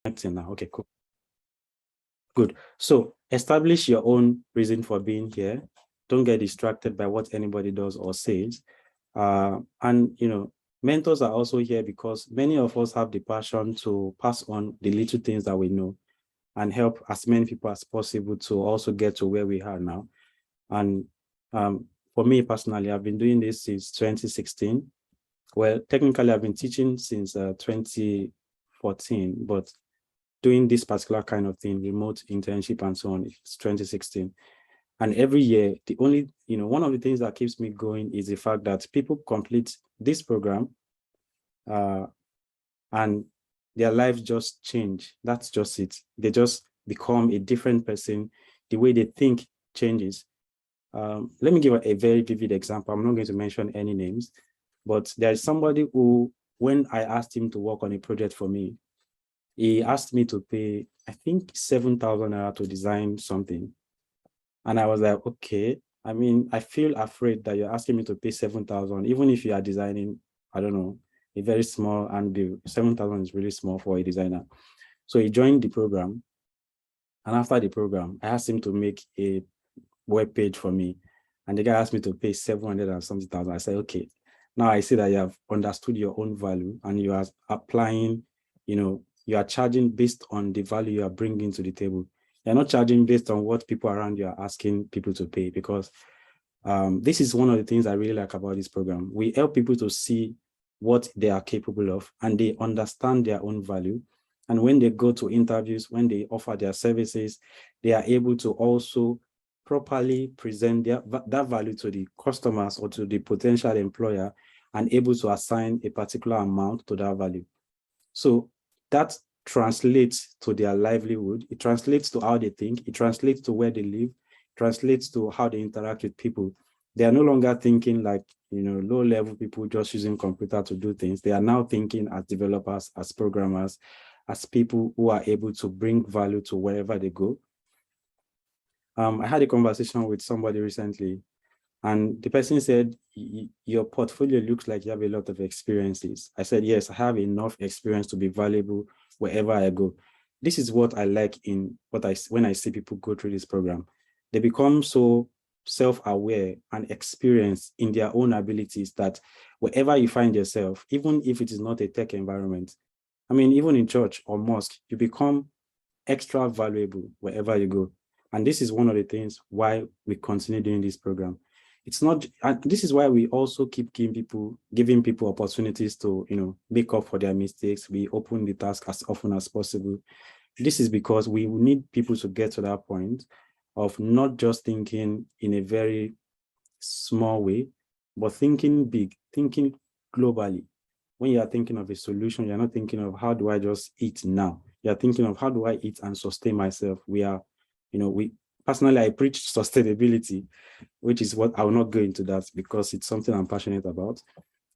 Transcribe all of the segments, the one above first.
Connecting now. Okay, cool. Good. So establish your own reason for being here. Don't get distracted by what anybody does or says. And, mentors are also here because many of us have the passion to pass on the little things that we know and help as many people as possible to also get to where we are now. And for me personally, I've been doing this since 2016. Well, technically, I've been teaching since 2014, but doing this particular kind of thing, remote internship and so on, it's 2016. And every year, the only, one of the things that keeps me going is the fact that people complete this program and their lives just change. That's just it. They just become a different person. The way they think changes. Let me give a very vivid example. I'm not going to mention any names, but there is somebody who, when I asked him to work on a project for me, he asked me to pay, I think, 7,000 naira to design something. And I was like, okay. I mean, I feel afraid that you're asking me to pay 7,000, even if you are designing, I don't know, a very small handbill. 7,000 is really small for a designer. So he joined the program. And after the program, I asked him to make a web page for me. And the guy asked me to pay 700 and something thousand. I said, okay, now I see that you have understood your own value and you are applying, you are charging based on the value you are bringing to the table. You're not charging based on what people around you are asking people to pay, because this is one of the things I really like about this program. We help people to see what they are capable of and they understand their own value. And when they go to interviews, when they offer their services, they are able to also properly present that value to the customers or to the potential employer and able to assign a particular amount to that value. So that translates to their livelihood. It translates to how they think. It translates to where they live. It translates to how they interact with people. They are no longer thinking like, low-level people just using computer to do things. They are now thinking as developers, as programmers, as people who are able to bring value to wherever they go. I had a conversation with somebody recently, and the person said, your portfolio looks like you have a lot of experiences. I said, yes, I have enough experience to be valuable wherever I go. This is what I like in when I see people go through this program. They become so self-aware and experienced in their own abilities that wherever you find yourself, even if it is not a tech environment, I mean, even in church or mosque, you become extra valuable wherever you go. And this is one of the things why we continue doing this program. It's not, and this is why we also keep giving people opportunities to, make up for their mistakes. We open the task as often as possible. This is because we need people to get to that point of not just thinking in a very small way, but thinking big, thinking globally. When you are thinking of a solution, you're not thinking of how do I just eat now? You're thinking of how do I eat and sustain myself? Personally, I preach sustainability, which is what I will not go into that because it's something I'm passionate about.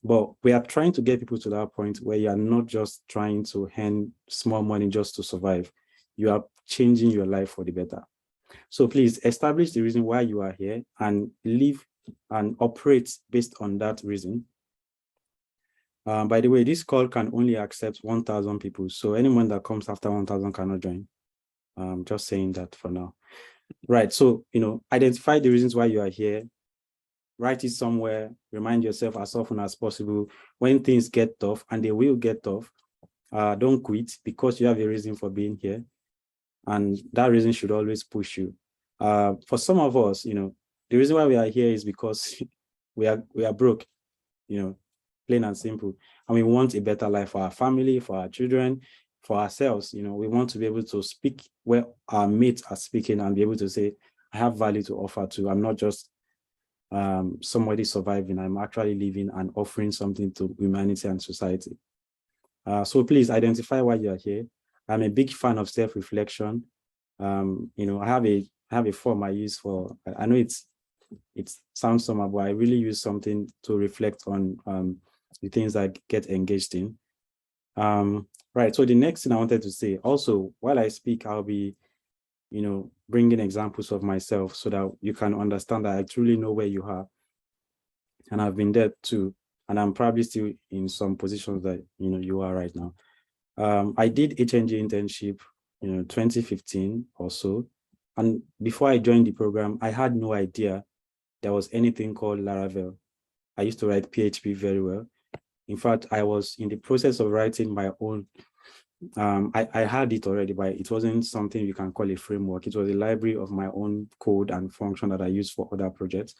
But we are trying to get people to that point where you are not just trying to earn small money just to survive. You are changing your life for the better. So please establish the reason why you are here and live and operate based on that reason. By the way, this call can only accept 1,000 people. So anyone that comes after 1,000 cannot join. Just saying that for now. Right. So, identify the reasons why you are here. Write it somewhere. Remind yourself as often as possible. When things get tough, and they will get tough, don't quit because you have a reason for being here. And that reason should always push you. For some of us, the reason why we are here is because we are broke, plain and simple. And we want a better life for our family, for our children, for ourselves. We want to be able to speak where our mates are speaking and be able to say, I have value to offer to. I'm not just somebody surviving. I'm actually living and offering something to humanity and society. So please identify why you are here. I'm a big fan of self-reflection. I have a form I use for, I know it sounds somehow, but I really use something to reflect on the things I get engaged in. Right, so the next thing I wanted to say, also, while I speak, I'll be, bringing examples of myself so that you can understand that I truly know where you are. And I've been there too. And I'm probably still in some positions that, you are right now. I did HNG internship, 2015 or so. And before I joined the program, I had no idea there was anything called Laravel. I used to write PHP very well. In fact, I was in the process of writing my own. I had it already, but it wasn't something you can call a framework. It was a library of my own code and function that I use for other projects.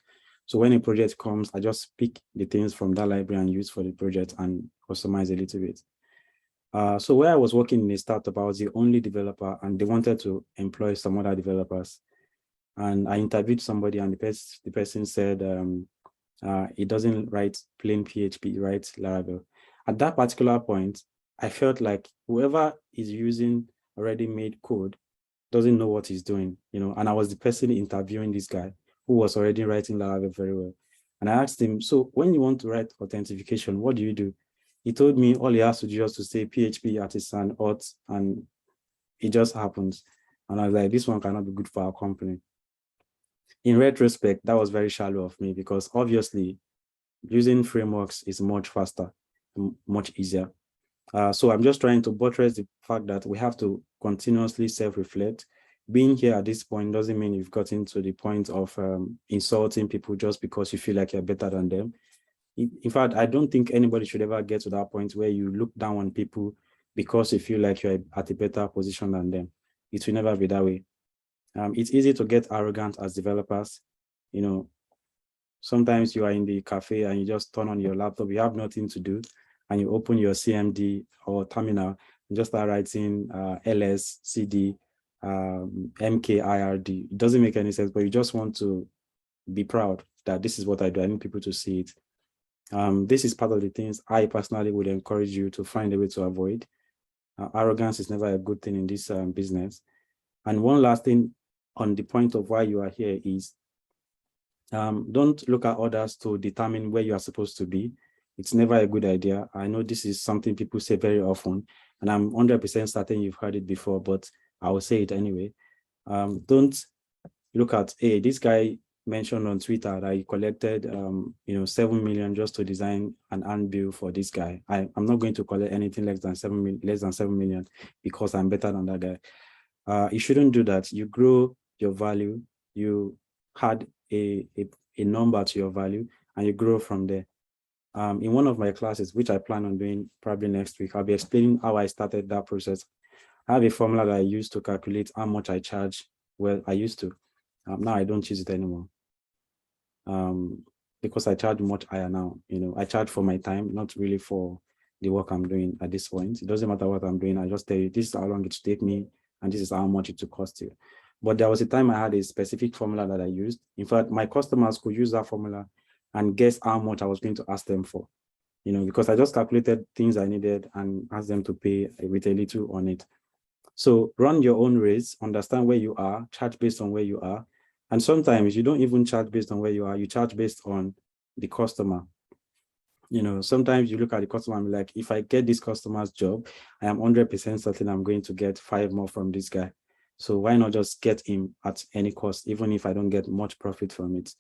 So when a project comes, I just pick the things from that library and use for the project and customize a little bit. So where I was working in a startup, I was the only developer, and they wanted to employ some other developers. And I interviewed somebody, and the person said, it doesn't write plain PHP, it writes Laravel. At that particular point, I felt like whoever is using already made code doesn't know what he's doing, and I was the person interviewing this guy who was already writing Laravel very well. And I asked him, so when you want to write authentication, what do you do? He told me all he has to do is to say PHP artisan auth, and it just happens. And I was like, this one cannot be good for our company. In retrospect, that was very shallow of me, because obviously using frameworks is much faster, much easier. So I'm just trying to buttress the fact that we have to continuously self-reflect. Being here at this point doesn't mean you've gotten to the point of insulting people just because you feel like you're better than them. In fact, I don't think anybody should ever get to that point where you look down on people because you feel like you're at a better position than them. It will never be that way. It's easy to get arrogant as developers. Sometimes you are in the cafe and you just turn on your laptop, you have nothing to do, and you open your CMD or terminal and just start writing ls, cd, mkird. It doesn't make any sense, but you just want to be proud that this is what I do. I need people to see it. This is part of the things I personally would encourage you to find a way to avoid. Arrogance is never a good thing in this business. And one last thing on the point of why you are here is, don't look at others to determine where you are supposed to be. It's never a good idea. I know this is something people say very often, and I'm 100% certain you've heard it before, but I will say it anyway. Don't look at, hey, this guy mentioned on Twitter that he collected 7 million just to design an handbill for this guy. I'm not going to collect anything less than 7 million because I'm better than that guy. You shouldn't do that. You grow your value, you had a number to your value, and you grow from there. In one of my classes, which I plan on doing probably next week, I'll be explaining how I started that process. I have a formula that I use to calculate how much I charge. Well, I used to. Now I don't use it anymore. Because I charge much higher now. I charge for my time, not really for the work I'm doing at this point. It doesn't matter what I'm doing. I just tell you, this is how long it should take me, and this is how much it will cost you. But there was a time I had a specific formula that I used. In fact, my customers could use that formula and guess how much I was going to ask them for, because I just calculated things I needed and asked them to pay with a little on it. So run your own race, understand where you are, charge based on where you are. And sometimes you don't even charge based on where you are, you charge based on the customer. Sometimes you look at the customer and be like, if I get this customer's job, I am 100% certain I'm going to get 5 more from this guy. So why not just get him at any cost, even if I don't get much profit from it?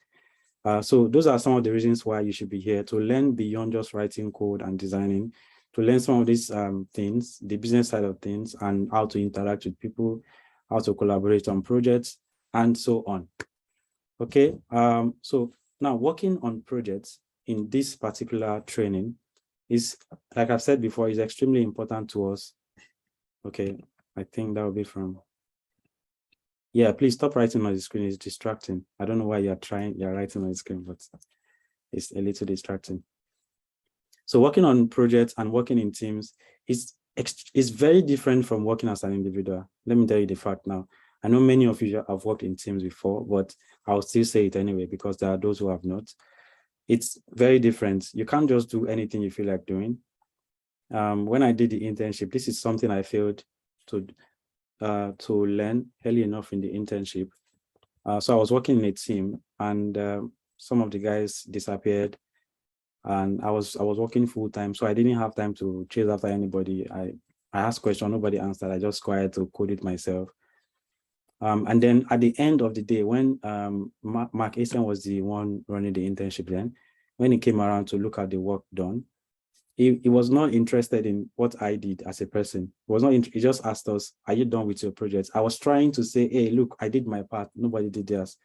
So those are some of the reasons why you should be here, to learn beyond just writing code and designing, to learn some of these things, the business side of things, and how to interact with people, how to collaborate on projects, and so on. Okay, so now working on projects in this particular training is, like I've said before, is extremely important to us. Okay, I think that will be from, yeah, please stop writing on the screen, it's distracting. I don't know why you're writing on the screen, but it's a little distracting. So working on projects and working in teams is very different from working as an individual. Let me tell you the fact now. I know many of you have worked in teams before, but I'll still say it anyway, because there are those who have not. It's very different. You can't just do anything you feel like doing. When I did the internship, this is something I failed to learn early enough in the internship. So I was working in a team, and some of the guys disappeared, and I was working full time, so I didn't have time to chase after anybody. I asked questions, nobody answered. I just tried to code it myself. And then at the end of the day, when Mark Easton was the one running the internship then, when he came around to look at the work done, He was not interested in what I did as a person. He was not. He just asked us, "Are you done with your project?" I was trying to say, "Hey, look, I did my part. Nobody did theirs,"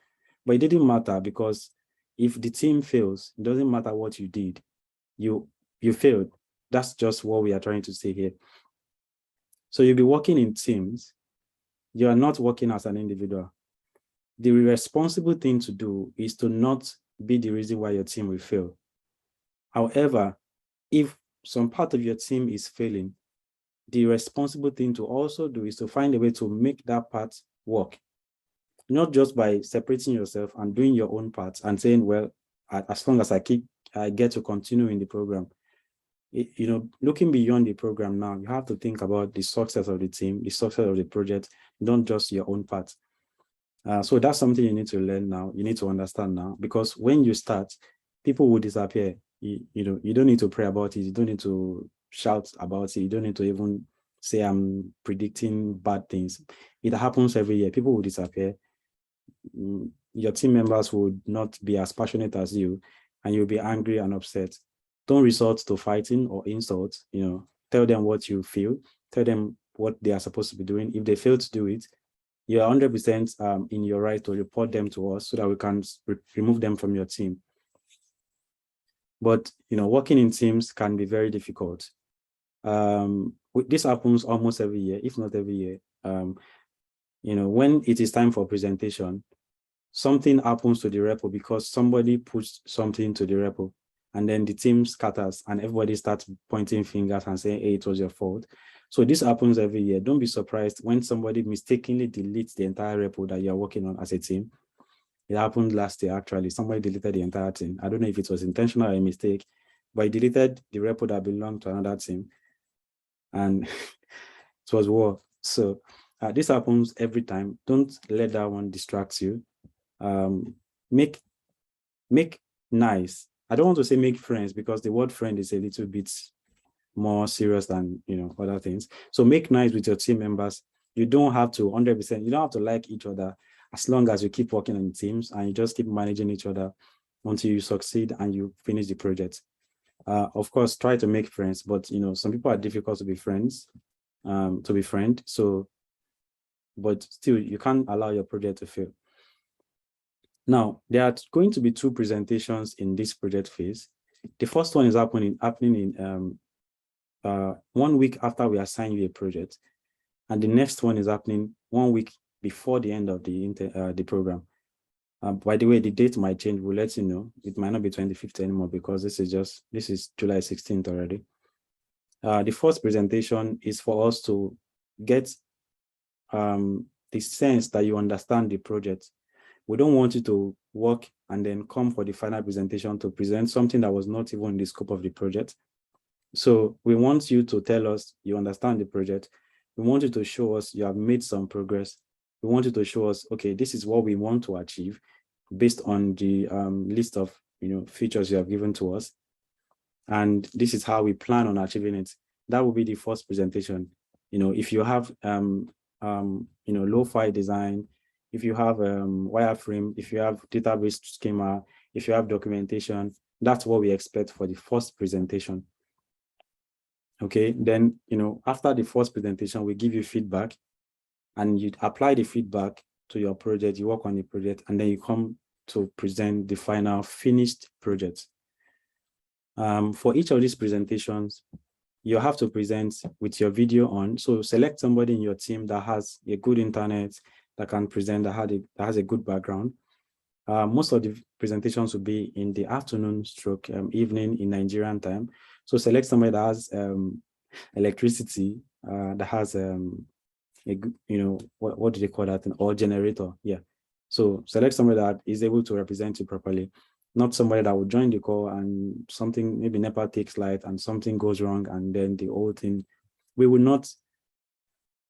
but it didn't matter because if the team fails, it doesn't matter what you did. You failed. That's just what we are trying to say here. So you'll be working in teams. You are not working as an individual. The responsible thing to do is to not be the reason why your team will fail. However, if some part of your team is failing, the responsible thing to also do is to find a way to make that part work. Not just by separating yourself and doing your own part and saying, well, as long as I get to continue in the program. Looking beyond the program now, you have to think about the success of the team, the success of the project, not just your own part. So that's something you need to learn now. You need to understand now, because when you start, people will disappear. You don't need to pray about it. You don't need to shout about it. You don't need to even say I'm predicting bad things. It happens every year. People will disappear. Your team members would not be as passionate as you, and you'll be angry and upset. Don't resort to fighting or insults. Tell them what you feel. Tell them what they are supposed to be doing. If they fail to do it, you are 100% in your right to report them to us so that we can remove them from your team. But working in teams can be very difficult. This happens almost every year, if not every year. When it is time for presentation, something happens to the repo because somebody puts something to the repo, and then the team scatters and everybody starts pointing fingers and saying, hey, it was your fault. So this happens every year. Don't be surprised when somebody mistakenly deletes the entire repo that you're working on as a team. It happened last year, actually. Somebody deleted the entire team. I don't know if it was intentional or a mistake, but he deleted the repo that belonged to another team. And it was war. So this happens every time. Don't let that one distract you. Make nice. I don't want to say make friends, because the word friend is a little bit more serious than other things. So make nice with your team members. You don't have to 100%. You don't have to like each other, as long as you keep working in teams and you just keep managing each other until you succeed and you finish the project. Of course, try to make friends, but some people are difficult to be friends, to be friend. So, but still, you can't allow your project to fail. Now, there are going to be 2 presentations in this project phase. The first one is happening in 1 week after we assign you a project, and the next one is happening 1 week before the end of the program. By the way, the date might change. We'll let you know. It might not be 25th anymore, because this is July 16th already. The first presentation is for us to get the sense that you understand the project. We don't want you to work and then come for the final presentation to present something that was not even in the scope of the project. So we want you to tell us you understand the project. We want you to show us you have made some progress. We want you to show us, okay, this is what we want to achieve based on the list of features you have given to us. And this is how we plan on achieving it. That will be the first presentation. If you have lo-fi design, if you have wireframe, if you have database schema, if you have documentation, that's what we expect for the first presentation. Okay, then after the first presentation, we give you feedback, and you apply the feedback to your project, you work on the project, and then you come to present the final finished project. For each of these presentations, you have to present with your video on. So select somebody in your team that has a good internet, that can present, that has a good background. Most of the presentations will be in the afternoon stroke evening in Nigerian time. So select somebody that has electricity, that has what do they call that? Or generator. Yeah. So select somebody that is able to represent you properly, not somebody that will join the call and something, maybe NEPA takes light and something goes wrong, and then the whole thing. We will not.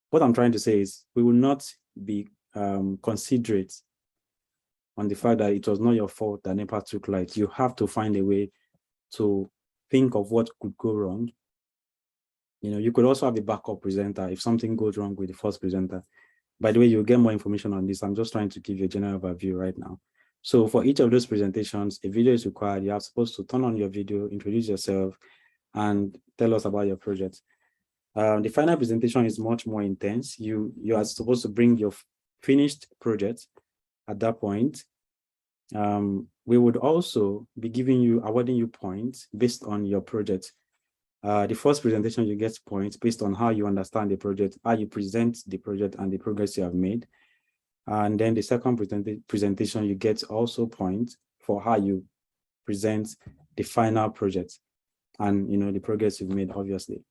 What I'm trying to say is we will not be considerate on the fact that it was not your fault that NEPA took light. You have to find a way to think of what could go wrong. You could also have a backup presenter if something goes wrong with the first presenter. By the way, you'll get more information on this. I'm just trying to give you a general overview right now. So for each of those presentations, a video is required. You are supposed to turn on your video, introduce yourself, and tell us about your project. The final presentation is much more intense. You are supposed to bring your finished project at that point. We would also be awarding you points based on your project. The first presentation, you get points based on how you understand the project, how you present the project, and the progress you have made. And then the second presentation, you get also points for how you present the final project and the progress you've made, obviously.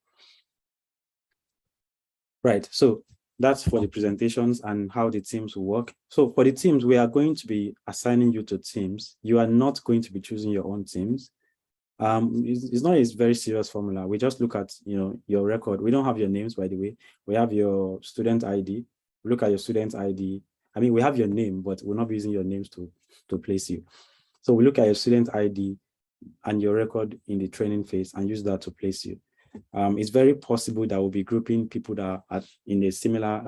Right, so that's for the presentations and how the teams will work. So for the teams, we are going to be assigning you to teams. You are not going to be choosing your own teams. It's not a very serious formula. We just look at your record. We don't have your names, by the way. We have your student ID. We look at your student ID. I mean, we have your name, but we're not using your names to place you. So we look at your student ID and your record in the training phase and use that to place you. It's very possible that we'll be grouping people that are in a similar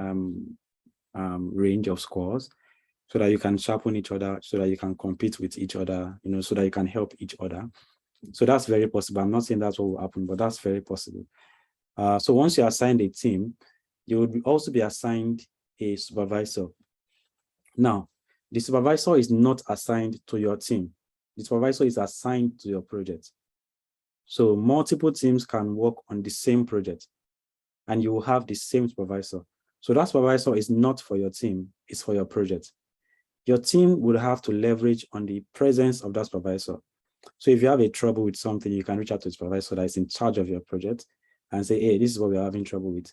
range of scores, so that you can sharpen each other, so that you can compete with each other, so that you can help each other. So that's very possible. I'm not saying that's what will happen, but that's very possible. So once you're assigned a team, you will also be assigned a supervisor. Now, the supervisor is not assigned to your team. The supervisor is assigned to your project. So multiple teams can work on the same project, and you will have the same supervisor. So that supervisor is not for your team, it's for your project. Your team will have to leverage on the presence of that supervisor. So if you have a trouble with something, you can reach out to the supervisor that is in charge of your project and say, hey, this is what we're having trouble with.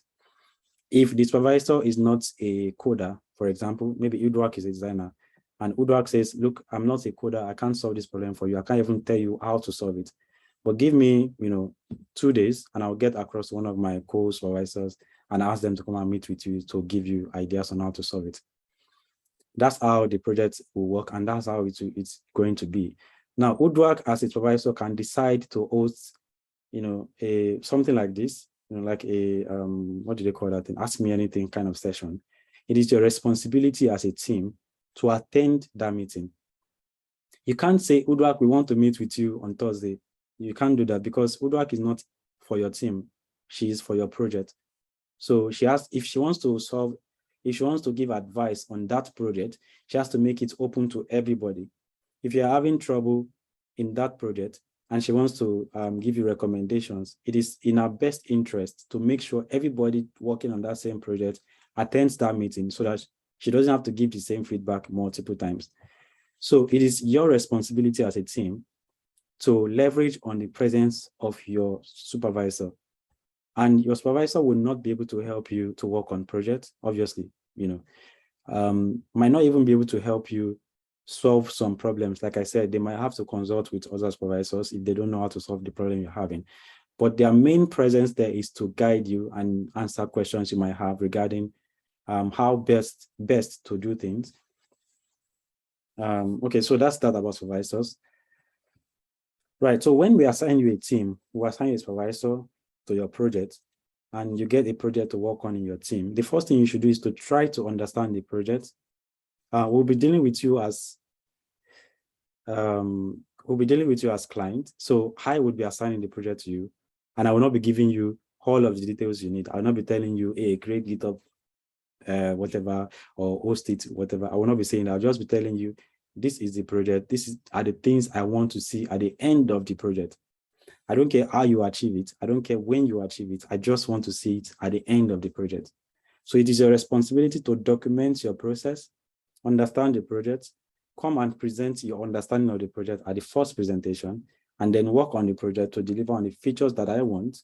If the supervisor is not a coder, for example, maybe Udwak is a designer, and Udwak says, look, I'm not a coder, I can't solve this problem for you. I can't even tell you how to solve it. But give me, 2 days, and I'll get across to one of my co-supervisors and ask them to come and meet with you to give you ideas on how to solve it. That's how the project will work, and that's how it's going to be. Now, Udwak as a supervisor can decide to host, something like this, like a, what do they call that thing? Ask me anything kind of session. It is your responsibility as a team to attend that meeting. You can't say, Udwak, we want to meet with you on Thursday. You can't do that because Udwak is not for your team. She is for your project. So if she wants to give advice on that project, she has to make it open to everybody. If you're having trouble in that project and she wants to give you recommendations, it is in her best interest to make sure everybody working on that same project attends that meeting so that she doesn't have to give the same feedback multiple times. So it is your responsibility as a team to leverage on the presence of your supervisor. And your supervisor will not be able to help you to work on projects, obviously, might not even be able to help you solve some problems. Like I said, they might have to consult with other supervisors if they don't know how to solve the problem you're having. But their main presence there is to guide you and answer questions you might have regarding how best to do things. Okay, so that's that about supervisors. Right, so when we assign you a team, we assign a supervisor to your project, and you get a project to work on in your team. The first thing you should do is to try to understand the project. We'll be dealing with you as client. So I would be assigning the project to you, and I will not be giving you all of the details you need. I will not be telling you, hey, create GitHub, whatever, or host it, whatever. I will not be saying that. I'll just be telling you, this is the project. Are the things I want to see at the end of the project. I don't care how you achieve it. I don't care when you achieve it. I just want to see it at the end of the project. So it is your responsibility to document your process, understand the project, come and present your understanding of the project at the first presentation, and then work on the project to deliver on the features that I want,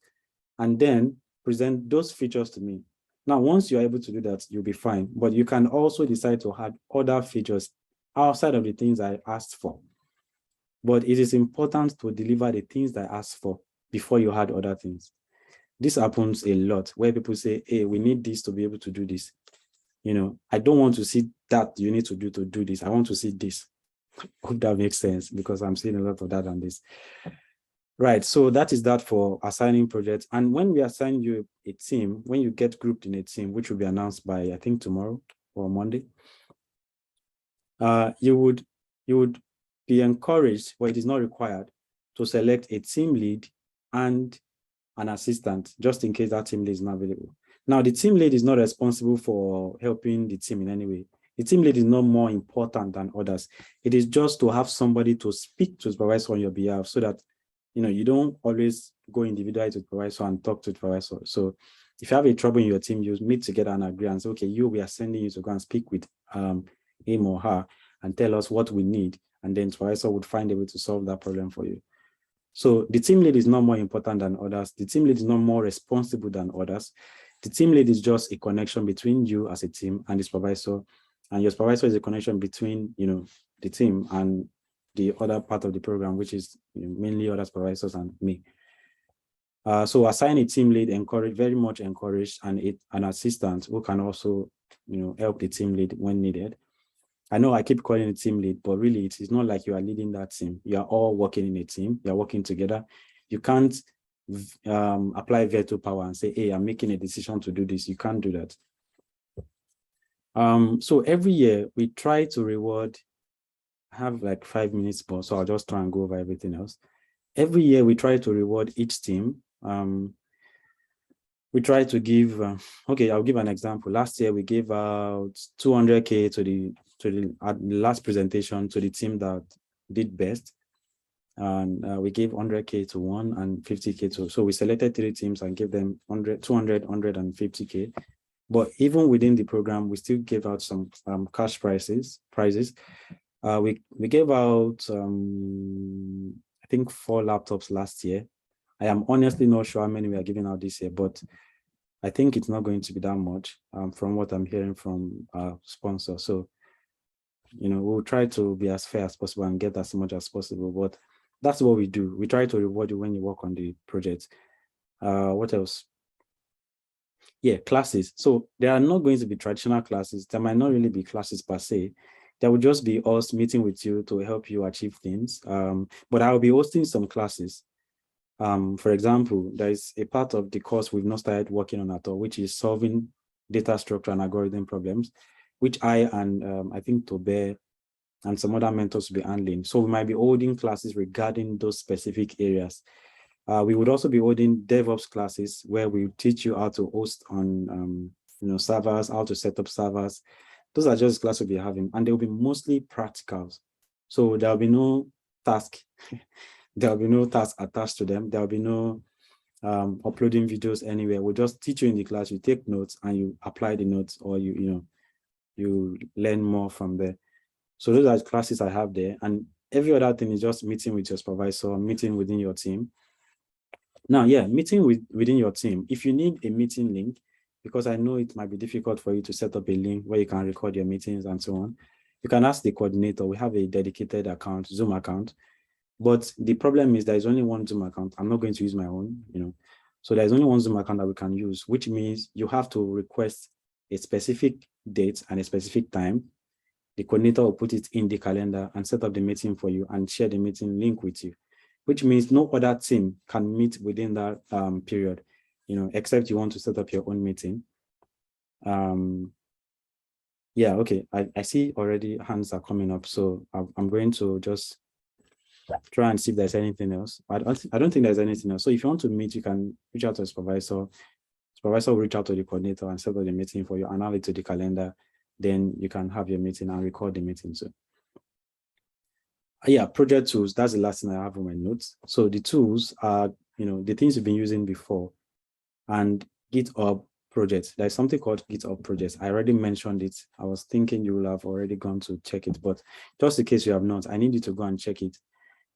and then present those features to me. Now, once you're able to do that, you'll be fine. But you can also decide to add other features outside of the things I asked for. But it is important to deliver the things that I asked for before you add other things. This happens a lot where people say, hey, we need this to be able to do this. I don't want to see that you need to do this. I want to see this. Hope that makes sense, because I'm seeing a lot of that on this. Right, so that is that for assigning projects. And when we assign you a team, when you get grouped in a team, which will be announced by, I think, tomorrow or Monday, you would be encouraged, but it is not required, to select a team lead and an assistant, just in case that team lead is not available. Now, the team lead is not responsible for helping the team in any way. The team lead is not more important than others. It is just to have somebody to speak to supervisor on your behalf so that, you don't always go individually to supervisor and talk to supervisor. So if you have a trouble in your team, you meet together and agree and say, okay, we are sending you to go and speak with him or her and tell us what we need. And then supervisor would find a way to solve that problem for you. So the team lead is not more important than others. The team lead is not more responsible than others. The team lead is just a connection between you as a team and the supervisor. And your supervisor is a connection between, the team and the other part of the program, which is mainly other supervisors and me. So assign a team lead, very much encouraged, and an assistant who can also, help the team lead when needed. I know I keep calling it team lead, but really it is not like you are leading that team. You are all working in a team. You are working together. You can't apply veto power and say, hey, I'm making a decision to do this. You can't do that. So every year we try to reward, I have like 5 minutes more, so I'll just try and go over everything else. Every year we try to reward each team. We try to give, okay, I'll give an example. Last year we gave out 200K to the last presentation to the team that did best. And we gave 100K to one and 50K to, so we selected 3 teams and gave them 100, 200, 100 and 50K. But even within the program, we still gave out some cash prizes. We gave out, I think 4 laptops last year. I am honestly not sure how many we are giving out this year, but I think it's not going to be that much from what I'm hearing from our sponsor. So, we'll try to be as fair as possible and get as much as possible, but that's what we do. We try to reward you when you work on the project. What else? Yeah, classes. So there are not going to be traditional classes. There might not really be classes per se. There will just be us meeting with you to help you achieve things. But I'll be hosting some classes. For example, there is a part of the course we've not started working on at all, which is solving data structure and algorithm problems, which I and I think Tobe and some other mentors will be handling. So we might be holding classes regarding those specific areas. We would also be holding DevOps classes where we teach you how to host on servers, how to set up servers. Those are just classes we'll be having, and they'll be mostly practicals. So there'll be no task. There'll be no task attached to them. There'll be no uploading videos anywhere. We'll just teach you in the class, you take notes and you apply the notes, or you learn more from there. So those are classes I have there. And every other thing is just meeting with your supervisor, meeting within your team. Now, yeah, meeting within your team. If you need a meeting link, because I know it might be difficult for you to set up a link where you can record your meetings and so on, you can ask the coordinator. We have a dedicated account, Zoom account. But the problem is there is only one Zoom account. I'm not going to use my own, So there's only one Zoom account that we can use, which means you have to request a specific date and a specific time. The coordinator will put it in the calendar and set up the meeting for you and share the meeting link with you, which means no other team can meet within that period, except you want to set up your own meeting. Yeah, okay. I see already hands are coming up. So I'm going to just try and see if there's anything else. I don't think there's anything else. So if you want to meet, you can reach out to a supervisor. Supervisor will reach out to the coordinator and set up the meeting for you and add it to the calendar. Then you can have your meeting and record the meeting. So yeah, project tools, that's the last thing I have on my notes. So the tools are, the things you've been using before. And GitHub Project, there's something called GitHub Project. I already mentioned it. I was thinking you will have already gone to check it, but just in case you have not, I need you to go and check it.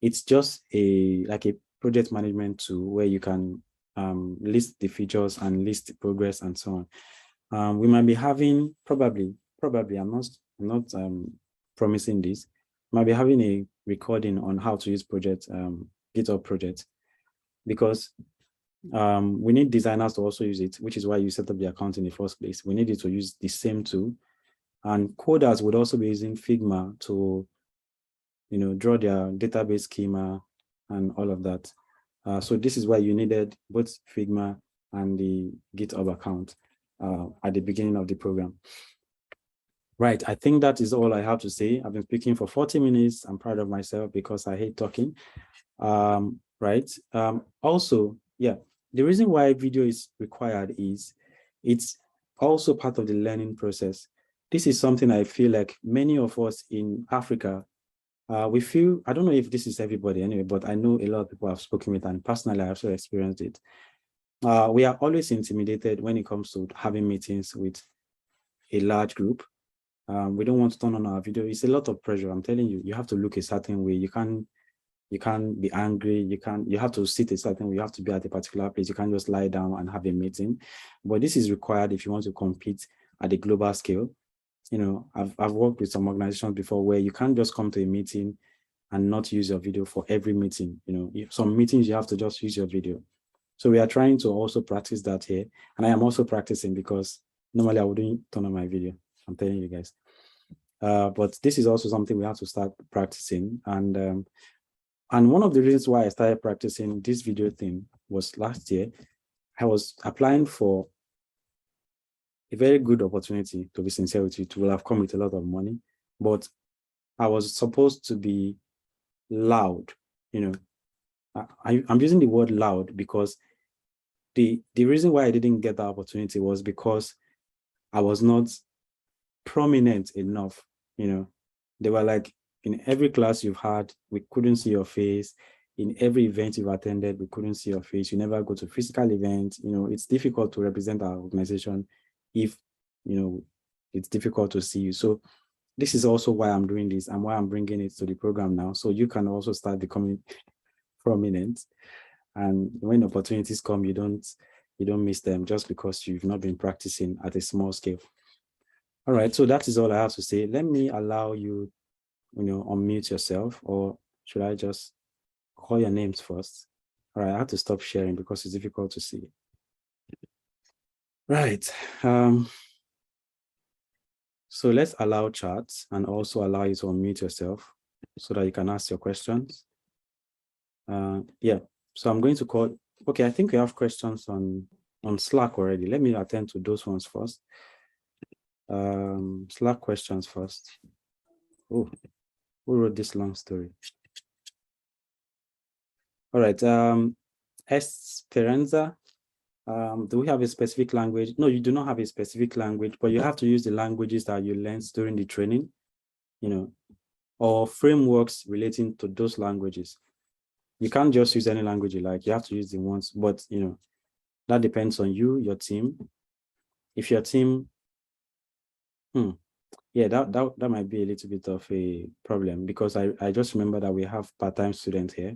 It's just like a project management tool where you can list the features and list the progress and so on. We might be having probably, I'm not promising this, might be having a recording on how to use GitHub Project, because we need designers to also use it, which is why you set up the account in the first place. We need you to use the same tool, and coders would also be using Figma to draw their database schema and all of that. So this is why you needed both Figma and the GitHub account at the beginning of the program. Right, I think that is all I have to say. I've been speaking for 40 minutes. I'm proud of myself because I hate talking. Right. Also, yeah, the reason why video is required is it's also part of the learning process. This is something I feel like many of us in Africa, we feel, I don't know if this is everybody anyway, but I know a lot of people I've spoken with, and personally I also experienced it. We are always intimidated when it comes to having meetings with a large group. We don't want to turn on our video. It's a lot of pressure. I'm telling you, you have to look a certain way. You can't be angry. You have to sit a certain way. You have to be at a particular place. You can't just lie down and have a meeting. But this is required if you want to compete at a global scale. You know, I've worked with some organizations before where you can't just come to a meeting and not use your video for every meeting. You know, some meetings you have to just use your video. So we are trying to also practice that here. And I am also practicing because normally I wouldn't turn on my video. I'm telling you guys. But this is also something we have to start practicing. And one of the reasons why I started practicing this video thing was last year. I was applying for a very good opportunity, to be sincere with you. It will have come with a lot of money, but I was supposed to be loud. You know, I'm using the word loud because the reason why I didn't get that opportunity was because I was not prominent enough. You know, they were like, in every class you've had, we couldn't see your face. In every event you've attended, we couldn't see your face. You never go to physical events. You know, it's difficult to represent our organization if, you know, it's difficult to see you. So this is also why I'm doing this and why I'm bringing it to the program now. So you can also start becoming prominent. And when opportunities come, you don't miss them just because you've not been practicing at a small scale. All right, so that is all I have to say. Let me allow you, you know, unmute yourself, or should I just call your names first? All right, I have to stop sharing because it's difficult to see. Right. So let's allow chats and also allow you to unmute yourself so that you can ask your questions. Yeah, so I'm going to call, okay, I think we have questions on Slack already. Let me attend to those ones first. Slack questions first. Oh, who wrote this long story? All right, Esperanza, do we have a specific language? No, you do not have a specific language, but you have to use the languages that you learned during the training, you know, or frameworks relating to those languages. You can't just use any language you like. You have to use the ones, but, you know, that depends on you, your team. If your team, yeah, that might be a little bit of a problem because I just remember that we have part-time students here.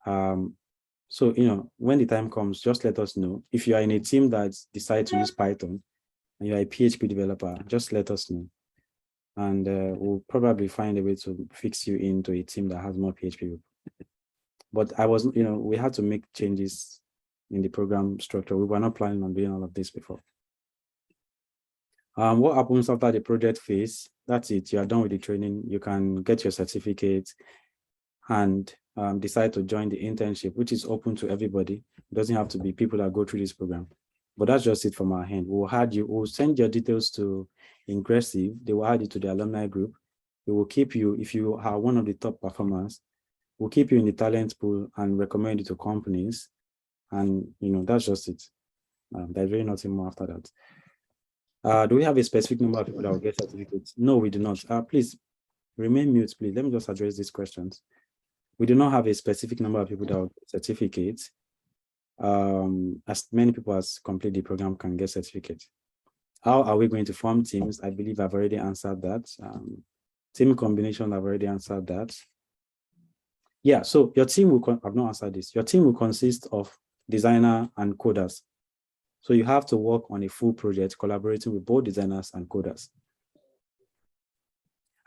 So, you know, when the time comes, just let us know. If you are in a team that decides to use Python and you're a PHP developer, just let us know. And we'll probably find a way to fix you into a team that has more PHP. But you know, we had to make changes in the program structure. We were not planning on doing all of this before. What happens after the project phase? That's it. You are done with the training. You can get your certificate and decide to join the internship, which is open to everybody. It doesn't have to be people that go through this program. But that's just it from our hand. We'll send your details to Ingressive. They will add you to the alumni group. They will keep you, if you are one of the top performers, we'll keep you in the talent pool and recommend you to companies. And, you know, that's just it. There's really nothing more after that. Do we have a specific number of people that will get certificates? No, we do not. Please remain mute, please. Let me just address these questions. We do not have a specific number of people that will get certificates. As many people as complete the program can get certificates. How are we going to form teams? I believe I've already answered that. Team combination, I've already answered that. Yeah, so your team will, I've not answered this. Your team will consist of designer and coders. So you have to work on a full project, collaborating with both designers and coders.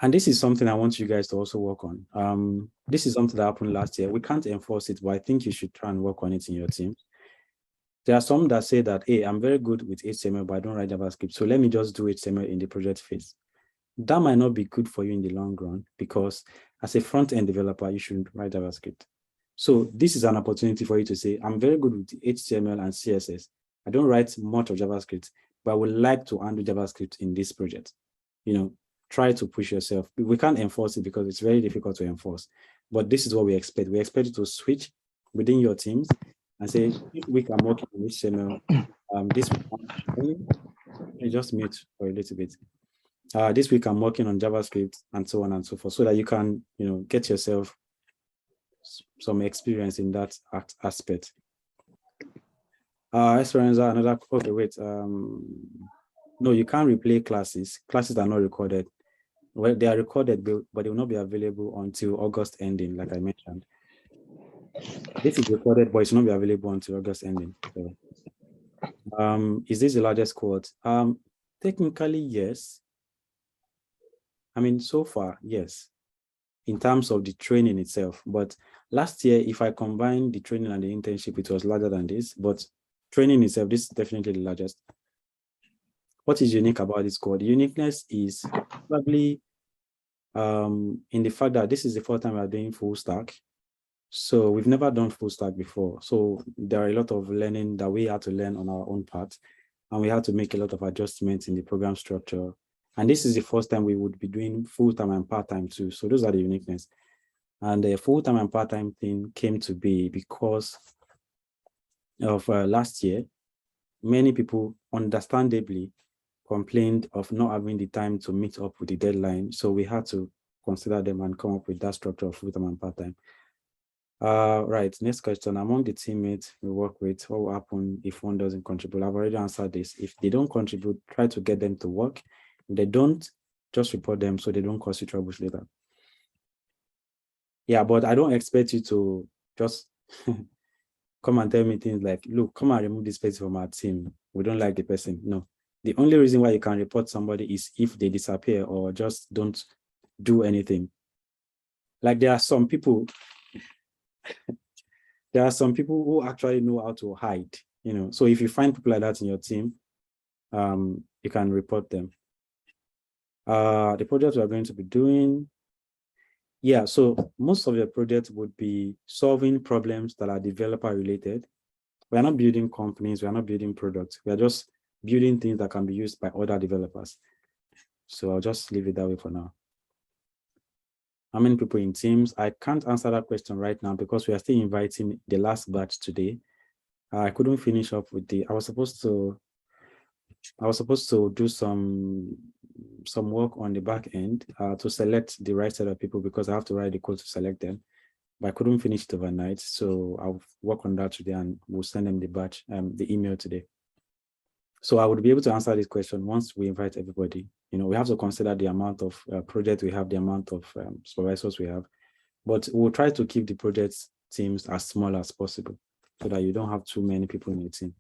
And this is something I want you guys to also work on. This is something that happened last year. We can't enforce it, but I think you should try and work on it in your team. There are some that say that, hey, I'm very good with HTML, but I don't write JavaScript. So let me just do HTML in the project phase. That might not be good for you in the long run because as a front-end developer, you shouldn't write JavaScript. So this is an opportunity for you to say, I'm very good with HTML and CSS. I don't write much of JavaScript, but I would like to handle JavaScript in this project. You know, try to push yourself. We can't enforce it because it's very difficult to enforce, but this is what we expect. We expect you to switch within your teams and say, this week I'm working on HTML. This week, you just mute for a little bit. This week I'm working on JavaScript, and so on and so forth, so that you can, get yourself some experience in that aspect. Esperanza, another, okay, wait. No, you can't replay classes. Classes are not recorded. Well, they are recorded, but they will not be available until August ending, like I mentioned. This is recorded, but it's not be available until August ending. So, is this the largest cohort? Technically, yes. I mean, so far, yes, in terms of the training itself. But last year, if I combine the training and the internship, it was larger than this. But training itself, this is definitely the largest. What is unique about this cohort? The uniqueness is probably in the fact that this is the first time we're doing full stack. So we've never done full stack before. So there are a lot of learning that we had to learn on our own part. And we had to make a lot of adjustments in the program structure. And this is the first time we would be doing full-time and part-time too. So those are the uniqueness. And the full-time and part-time thing came to be because of last year. Many people understandably complained of not having the time to meet up with the deadline. So we had to consider them and come up with that structure of full-time and part-time. Right, next question. Among the teammates we work with, what will happen if one doesn't contribute? I've already answered this. If they don't contribute, try to get them to work. If they don't, just report them so they don't cause you troubles later. Yeah, but I don't expect you to just come and tell me things like, look, come and remove this person from our team. We don't like the person. No. The only reason why you can report somebody is if they disappear or just don't do anything. Like there are some people who actually know how to hide, So if you find people like that in your team, you can report them. The project we are going to be doing, yeah, so most of the projects would be solving problems that are developer related. We are not building companies, we are not building products. We are just building things that can be used by other developers. So I'll just leave it that way for now. How many people in teams? I can't answer that question right now because we are still inviting the last batch today. I couldn't finish up with I was supposed to do some work on the back end to select the right set of people because I have to write the code to select them. But I couldn't finish it overnight, so I'll work on that today and we'll send them the email today. So I would be able to answer this question once we invite everybody. We have to consider the amount of project we have, the amount of supervisors we have, but we'll try to keep the project teams as small as possible so that you don't have too many people in your team.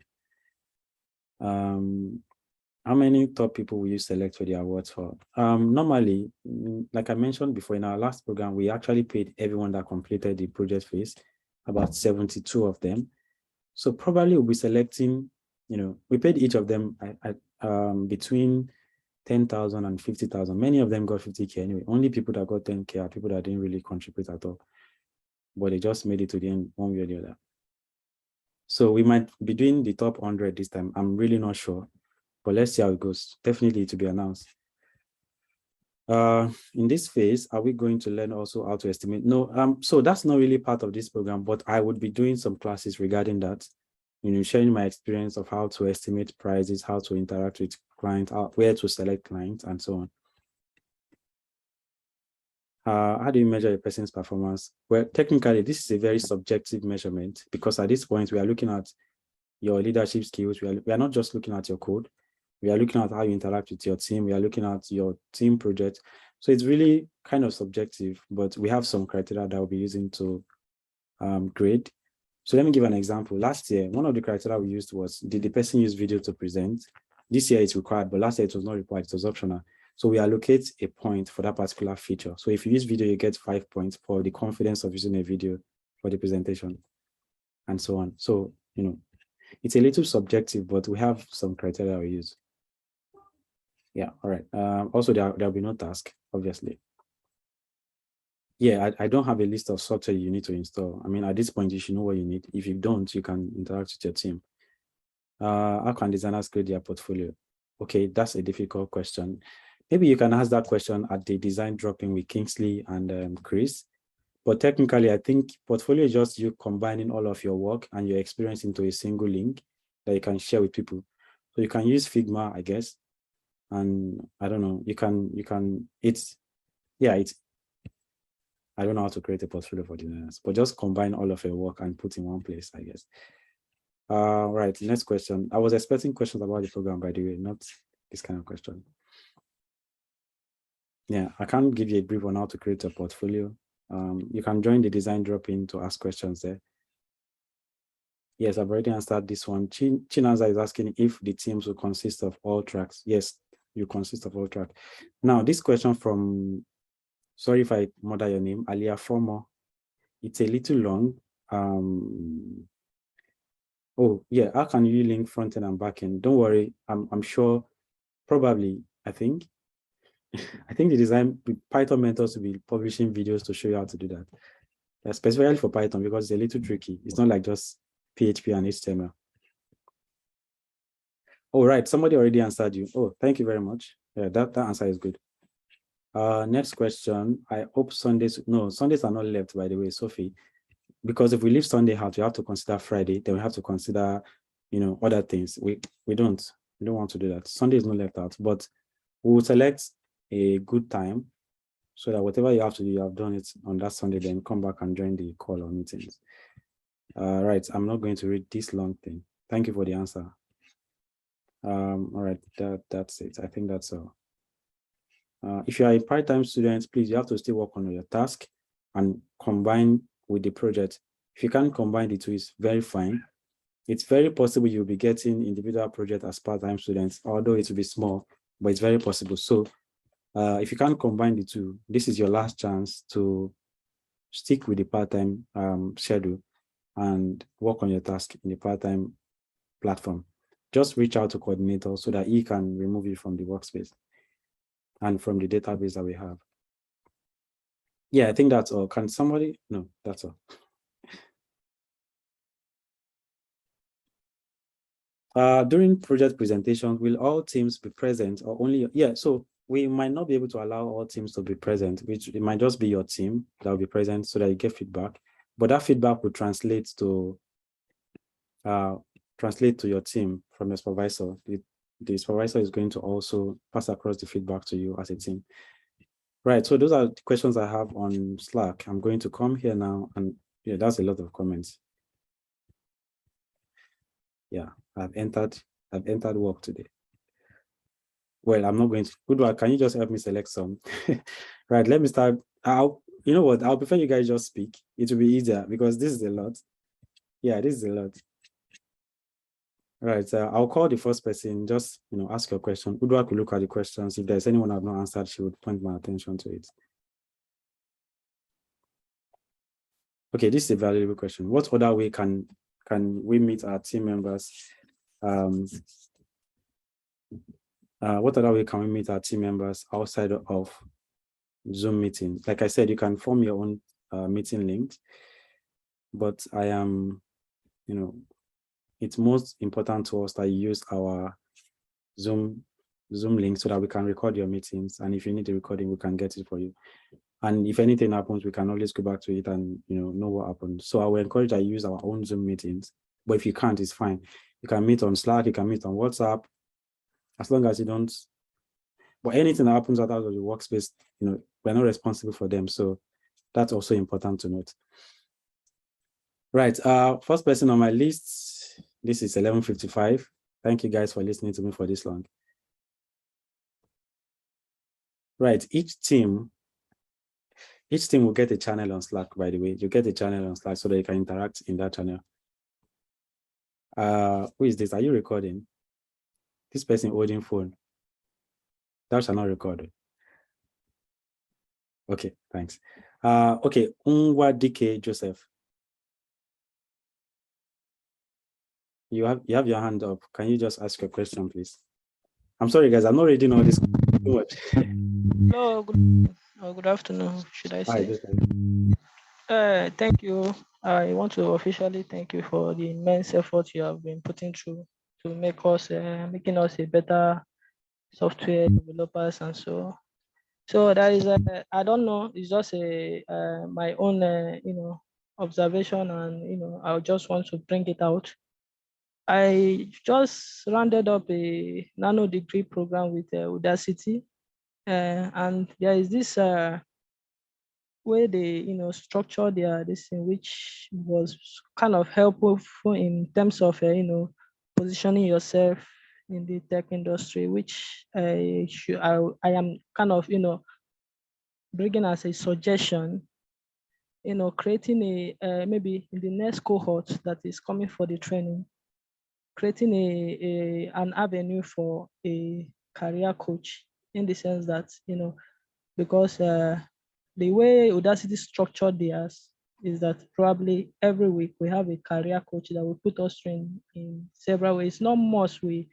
How many top people will you select for the awards for? Normally, like I mentioned before, in our last program, we actually paid everyone that completed the project phase, about 72 of them. So probably we'll be selecting, we paid each of them between 10,000 and 50,000. Many of them got 50K anyway. Only people that got 10K are people that didn't really contribute at all, but they just made it to the end one way or the other. So we might be doing the top 100 this time. I'm really not sure, but let's see how it goes. Definitely to be announced. In this phase, are we going to learn also how to estimate? No, so that's not really part of this program, but I would be doing some classes regarding that, sharing my experience of how to estimate prices, how to interact with clients, where to select clients, and so on. How do you measure a person's performance? Well, technically, this is a very subjective measurement because at this point, we are looking at your leadership skills. We are not just looking at your code. We are looking at how you interact with your team. We are looking at your team project. So it's really kind of subjective, but we have some criteria that we'll be using to grade. So let me give an example. Last year, one of the criteria we used was, did the person use video to present? This year it's required, but last year it was not required, it was optional. So we allocate a point for that particular feature. So if you use video, you get 5 points for the confidence of using a video for the presentation and so on. So, it's a little subjective, but we have some criteria we use. Yeah, all right. Also, there'll be no task, obviously. Yeah, I don't have a list of software you need to install. I mean, at this point, you should know what you need. If you don't, you can interact with your team. How can designers create their portfolio? Okay, that's a difficult question. Maybe you can ask that question at the design drop-in with Kingsley and Chris. But technically, I think portfolio is just you combining all of your work and your experience into a single link that you can share with people. So you can use Figma, I guess. And I don't know, I don't know how to create a portfolio for designers, but just combine all of your work and put in one place, I guess. Right, next question. I was expecting questions about the program, by the way, not this kind of question. Yeah, I can't give you a brief on how to create a portfolio. You can join the design drop-in to ask questions there. Yes, I've already answered this one. Chinaza is asking if the teams will consist of all tracks. Yes, you consist of all tracks. Now, this question from, sorry if I murder your name, Alia Formo. It's a little long. Oh, yeah, how can you link front-end and back-end? Don't worry, I'm sure, probably, I think the Python mentors will be publishing videos to show you how to do that. Specifically for Python, because it's a little tricky. It's not like just PHP and HTML. All right, somebody already answered you. Oh, thank you very much. Yeah, that answer is good. Next question. I hope Sundays are not left, by the way, Sophie. Because if we leave Sunday out, we have to consider Friday, then we have to consider, other things. We don't want to do that. Sunday is not left out, but we will select a good time so that whatever you have to do, you have done it on that Sunday, then come back and join the call or meetings. Right, I'm not going to read this long thing. Thank you for the answer. All right, that's it. I think that's all. If you are a part-time student, please, you have to still work on your task and combine with the project. If you can't combine the two, it's very fine. It's very possible you'll be getting individual project as part-time students, although it will be small, but it's very possible. So if you can't combine the two, this is your last chance to stick with the part-time schedule and work on your task in the part-time platform. Just reach out to coordinator so that he can remove you from the workspace and from the database that we have. Yeah, I think that's all. Can somebody? No, that's all. During project presentation, will all teams be present or only? Yeah, so we might not be able to allow all teams to be present, which it might just be your team that will be present so that you get feedback. But that feedback will translate to your team from your supervisor. The supervisor is going to also pass across the feedback to you as a team. Right, so those are the questions I have on Slack. I'm going to come here now, and yeah, that's a lot of comments. Yeah, I've entered work today. Well, I'm not going to. Good work. Can you just help me select some? Right, let me start. You know what? I'll prefer you guys just speak. It will be easier because this is a lot. Yeah, this is a lot. Right, I'll call the first person. Just ask your question. Udwa could look at the questions. If there's anyone I've not answered, she would point my attention to it. Okay, this is a valuable question. What other way can we meet our team members? What other way can we meet our team members outside of Zoom meetings? Like I said, you can form your own meeting links, but I am, it's most important to us that you use our Zoom link so that we can record your meetings. And if you need the recording, we can get it for you. And if anything happens, we can always go back to it and know what happened. So I will encourage that you use our own Zoom meetings. But if you can't, it's fine. You can meet on Slack, you can meet on WhatsApp, as long as you don't. But anything that happens out of the workspace, we're not responsible for them. So that's also important to note. Right. First person on my list. This is 11:55. Thank you guys for listening to me for this long. Right. Each team will get a channel on Slack, by the way. You get a channel on Slack so that you can interact in that channel. Who is this? Are you recording? This person holding phone. That shall not record. Okay, thanks. Okay, Unwa DK Joseph. You have your hand up. Can you just ask your question, please? I'm sorry, guys. I'm not reading all this too much. Hello, good afternoon, should I say? Thank you. I want to officially thank you for the immense effort you have been putting through to making us a better software developers and so. So that is, I don't know, it's just my own, observation, and I just want to bring it out. I just rounded up a nano degree program with Udacity, and there is this way they structure their this thing, which was kind of helpful in terms of positioning yourself in the tech industry, which I am kind of bringing as a suggestion, creating maybe in the next cohort that is coming for the training, creating an avenue for a career coach, in the sense that because the way Udacity structured theirs is that probably every week we have a career coach that will put us through in several ways. Not must we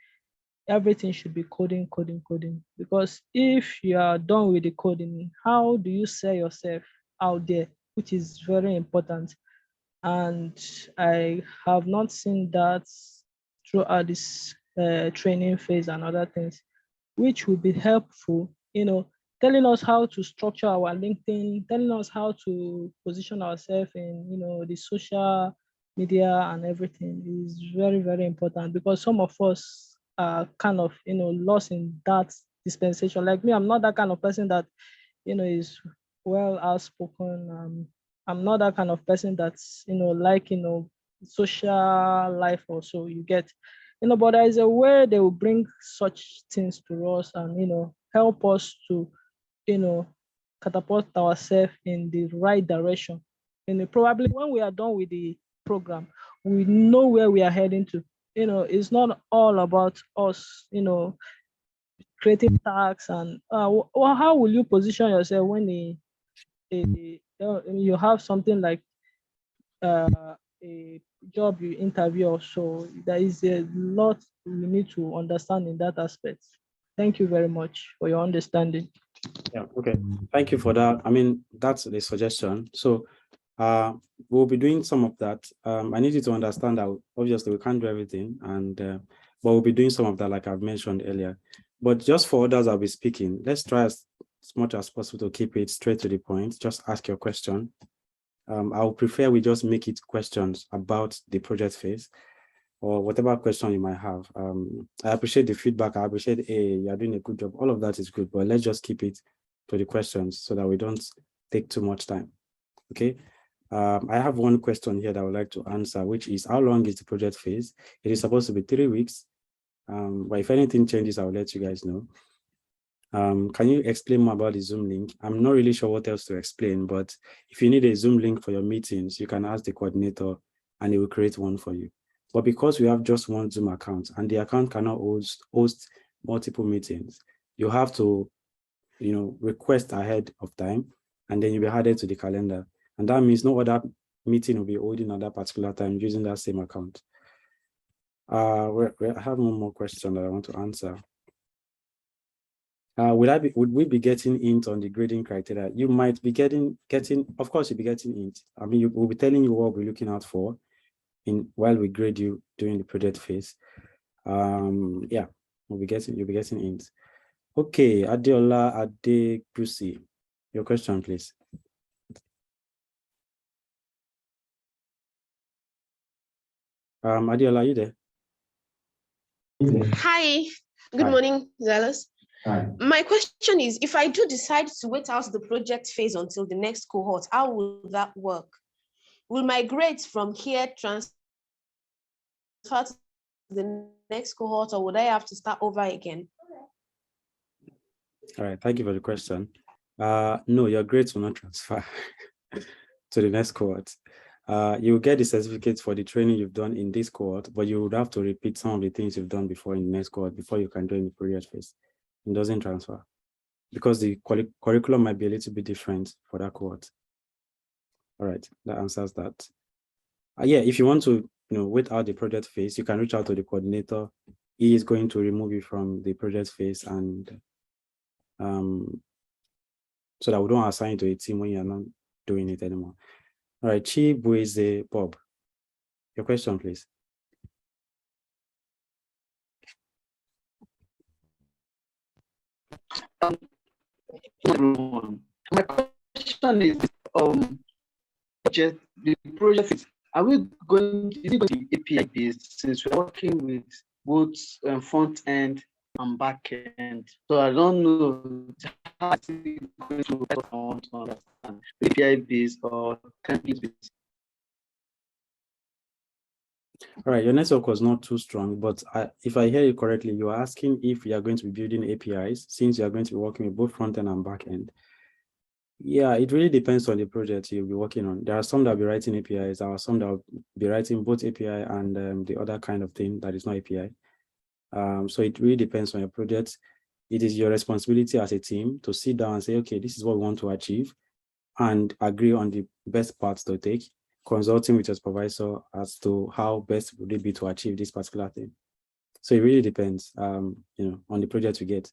everything should be coding, coding, coding. Because if you are done with the coding, how do you sell yourself out there, which is very important. And I have not seen that throughout this training phase and other things, which will be helpful, telling us how to structure our LinkedIn, telling us how to position ourselves in, the social media and everything is very, very important, because some of us are kind of, lost in that dispensation. Like me, I'm not that kind of person that, is well outspoken. I'm not that kind of person that's, like, social life or so, you get, but there is a way they will bring such things to us and, help us to, catapult ourselves in the right direction. And probably when we are done with the program, we know where we are heading to. It's not all about us, creating tags and well, how will you position yourself when you have something like a job you interview or so? There is a lot we need to understand in that aspect. Thank you very much for your understanding. Yeah, okay. Thank you for that. I mean, that's the suggestion. So we'll be doing some of that. I need you to understand that obviously we can't do everything, and but we'll be doing some of that, like I've mentioned earlier. But just for others I'll be speaking, let's try as much as possible to keep it straight to the point. Just ask your question. I would prefer we just make it questions about the project phase or whatever question you might have. I appreciate the feedback. I appreciate, hey, you're doing a good job. All of that is good, but let's just keep it to the questions so that we don't take too much time. Okay. I have one question here that I would like to answer, which is, how long is the project phase? It is supposed to be 3 weeks. But if anything changes, I'll let you guys know. Can you explain more about the Zoom link? I'm not really sure what else to explain, but if you need a Zoom link for your meetings, you can ask the coordinator and he will create one for you. But because we have just one Zoom account and the account cannot host multiple meetings, you have to, request ahead of time, and then you'll be added to the calendar. And that means no other meeting will be holding at that particular time using that same account. I have one more question that I want to answer. Would we be getting hint on the grading criteria? You might be getting, of course, you'll be getting hint. I mean, we'll be telling you what we're looking out for while we grade you during the project phase. Yeah, you'll be getting hints. Okay, Adeola Adegusi, your question, please. Adeola, are you there? Hi, good morning, Zealous. Hi. My question is, if I do decide to wait out the project phase until the next cohort, how will that work? Will my grades from here transfer to the next cohort, or would I have to start over again? All right, thank you for the question. No, your grades will not transfer to the next cohort. You will get the certificate for the training you've done in this cohort, but you would have to repeat some of the things you've done before in the next cohort before you can join the project phase. It doesn't transfer because the curriculum might be a little bit different for that cohort. All right, that answers that. Yeah, if you want to, wait out the project phase, you can reach out to the coordinator. He is going to remove you from the project phase, and so that we don't assign you to a team when you're not doing it anymore. All right, Chibueze Bob, your question, please. everyone. My question is, the project is, are we going? Is it going to be API based since we're working with both front end and back end? So I don't know how is it going to help. I want to understand API based or can be based. All right, your network was not too strong, but if I hear you correctly, you're asking if we are going to be building APIs since you are going to be working with both front end and back end. Yeah, it really depends on the project you'll be working on. There are some that will be writing APIs, there are some that will be writing both API and the other kind of thing that is not API. So it really depends on your project. It is your responsibility as a team to sit down and say, okay, this is what we want to achieve, and agree on the best paths to take, consulting with your supervisor as to how best would it be to achieve this particular thing. So it really depends, on the project you get.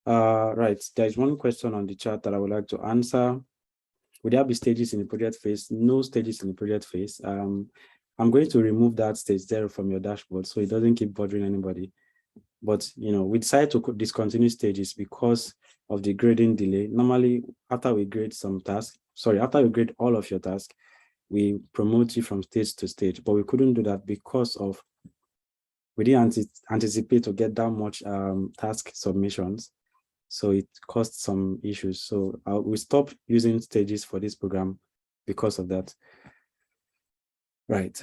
Right, there's one question on the chat that I would like to answer. Would there be stages in the project phase? No stages in the project phase. I'm going to remove that stage 0 from your dashboard so it doesn't keep bothering anybody. But we decided to discontinue stages because of the grading delay. Normally, after we grade after we grade all of your tasks, we promote you from stage to stage, but we couldn't do that because of we didn't anticipate to get that much task submissions. So it caused some issues. So we stopped using stages for this program because of that. Right.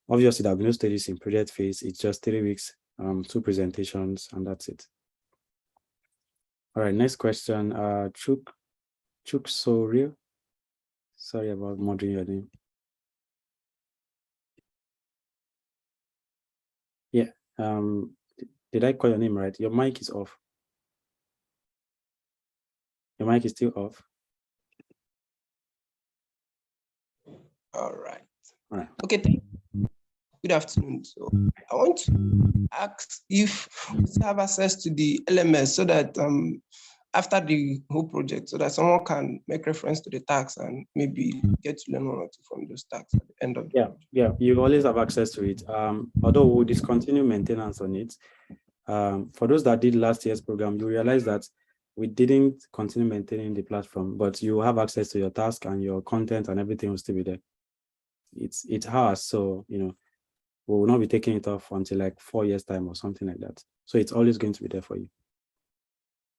Obviously, there will be no stages in project phase. It's just 3 weeks, 2 presentations, and that's it. All right. Next question. Chuk Sorio. Sorry about murdering your name. Yeah. Did I call your name right? Your mic is off. Your mic is still off. All right. All right. Okay. Good afternoon. So I want to ask if we have access to the LMS so that after the whole project, so that someone can make reference to the tags and maybe get to learn 1 or 2 from those tags at the end of the project. Yeah, you always have access to it. Although we'll discontinue maintenance on it. For those that did last year's program, you realize that we didn't continue maintaining the platform, but you have access to your task and your content and everything will still be there. It's ours, so we will not be taking it off until like 4 years time or something like that. So it's always going to be there for you.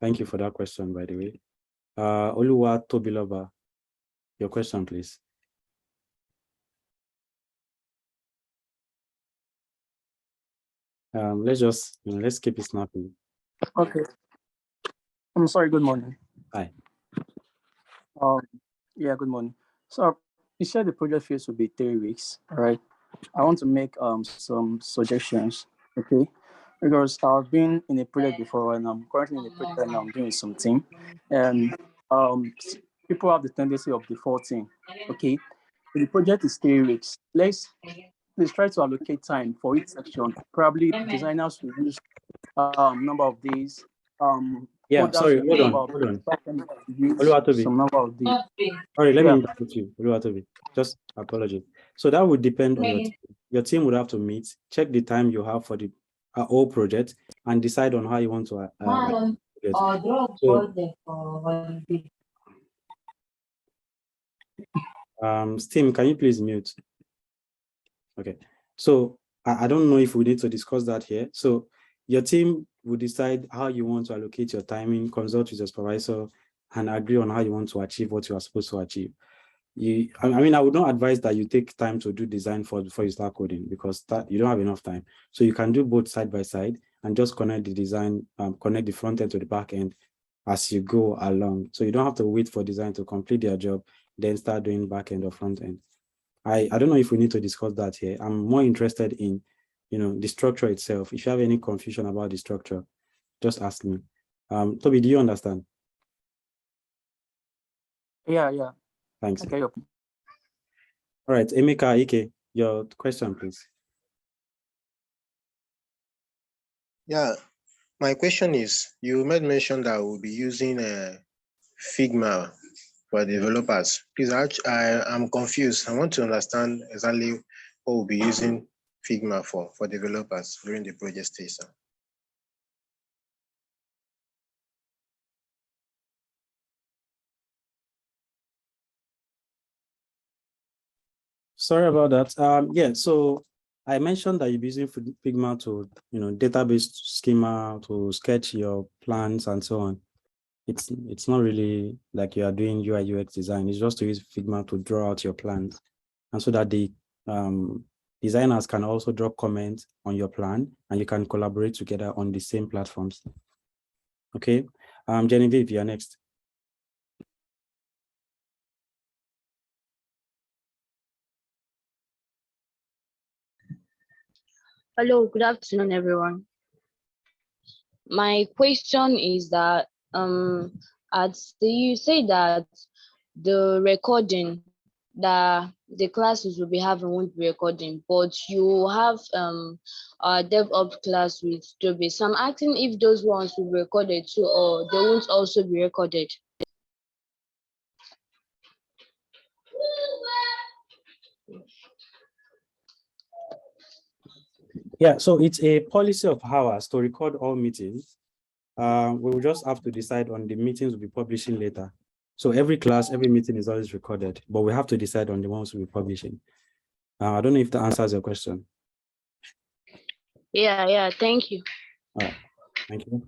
Thank you for that question, by the way. Oluwa Tobiloba, your question, please. Let's keep it snappy. Okay. I'm sorry, good morning. Hi. Yeah, good morning. So you said the project phase will be 3 weeks, all right? I want to make some suggestions, okay? Because I've been in a project before and I'm currently in a project and I'm doing something. And people have the tendency of defaulting, okay? The project is 3 weeks. Let's try to allocate time for each section. Probably designers will use number of days. Yeah, sorry, hold on. Oluwatobi. Some number of days. Sorry, let me interrupt you, Oluwatobi. Just apology. So that would depend on your team. Your team would have to meet, check the time you have for the whole project, and decide on how you want to. Steam, can you please mute? Okay. So I don't know if we need to discuss that here. So your team will decide how you want to allocate your timing, consult with your supervisor, and agree on how you want to achieve what you are supposed to achieve. I would not advise that you take time to do design before you start coding because you don't have enough time. So you can do both side by side and just connect the design, connect the front end to the back end as you go along. So you don't have to wait for design to complete their job, then start doing back end or front end. I don't know if we need to discuss that here. I'm more interested in, the structure itself. If you have any confusion about the structure, just ask me. Toby, do you understand? Yeah. Thanks. Okay. All right, Emeka Ike, your question, please. Yeah, my question is, you made mention that we'll be using Figma for developers. Please, I'm confused. I want to understand exactly what we'll be using Figma for developers during the project stage. Sorry about that. Yeah, so I mentioned that you're using Figma to, database schema to sketch your plans and so on. It's not really like you are doing UI UX design. It's just to use Figma to draw out your plans, and so that the designers can also drop comments on your plan, and you can collaborate together on the same platforms. Okay, Genevieve, you're next. Hello, good afternoon, everyone. My question is that you say that the recording that the classes will be having won't be recording, but you have a DevOps class with Toby. So I'm asking if those ones will be recorded too, or they won't also be recorded. Yeah, so it's a policy of ours to record all meetings. We'll just have to decide on the meetings we'll be publishing later. So every class, every meeting is always recorded, but we have to decide on the ones we'll be publishing. I don't know if that answers your question. Yeah, thank you. All right, thank you.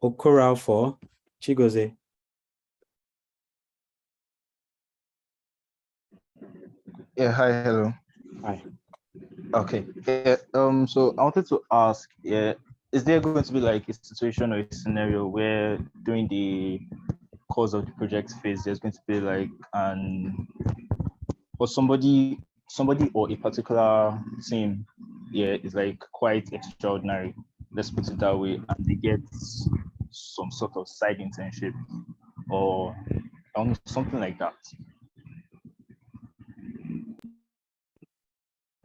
Okora for Chigoze. Yeah, hi, hello. Hi. Okay. Yeah, so I wanted to ask, is there going to be like a situation or a scenario where during the course of the project phase, there's going to be like for somebody or a particular team, is like quite extraordinary, let's put it that way, and they get some sort of side internship or something like that?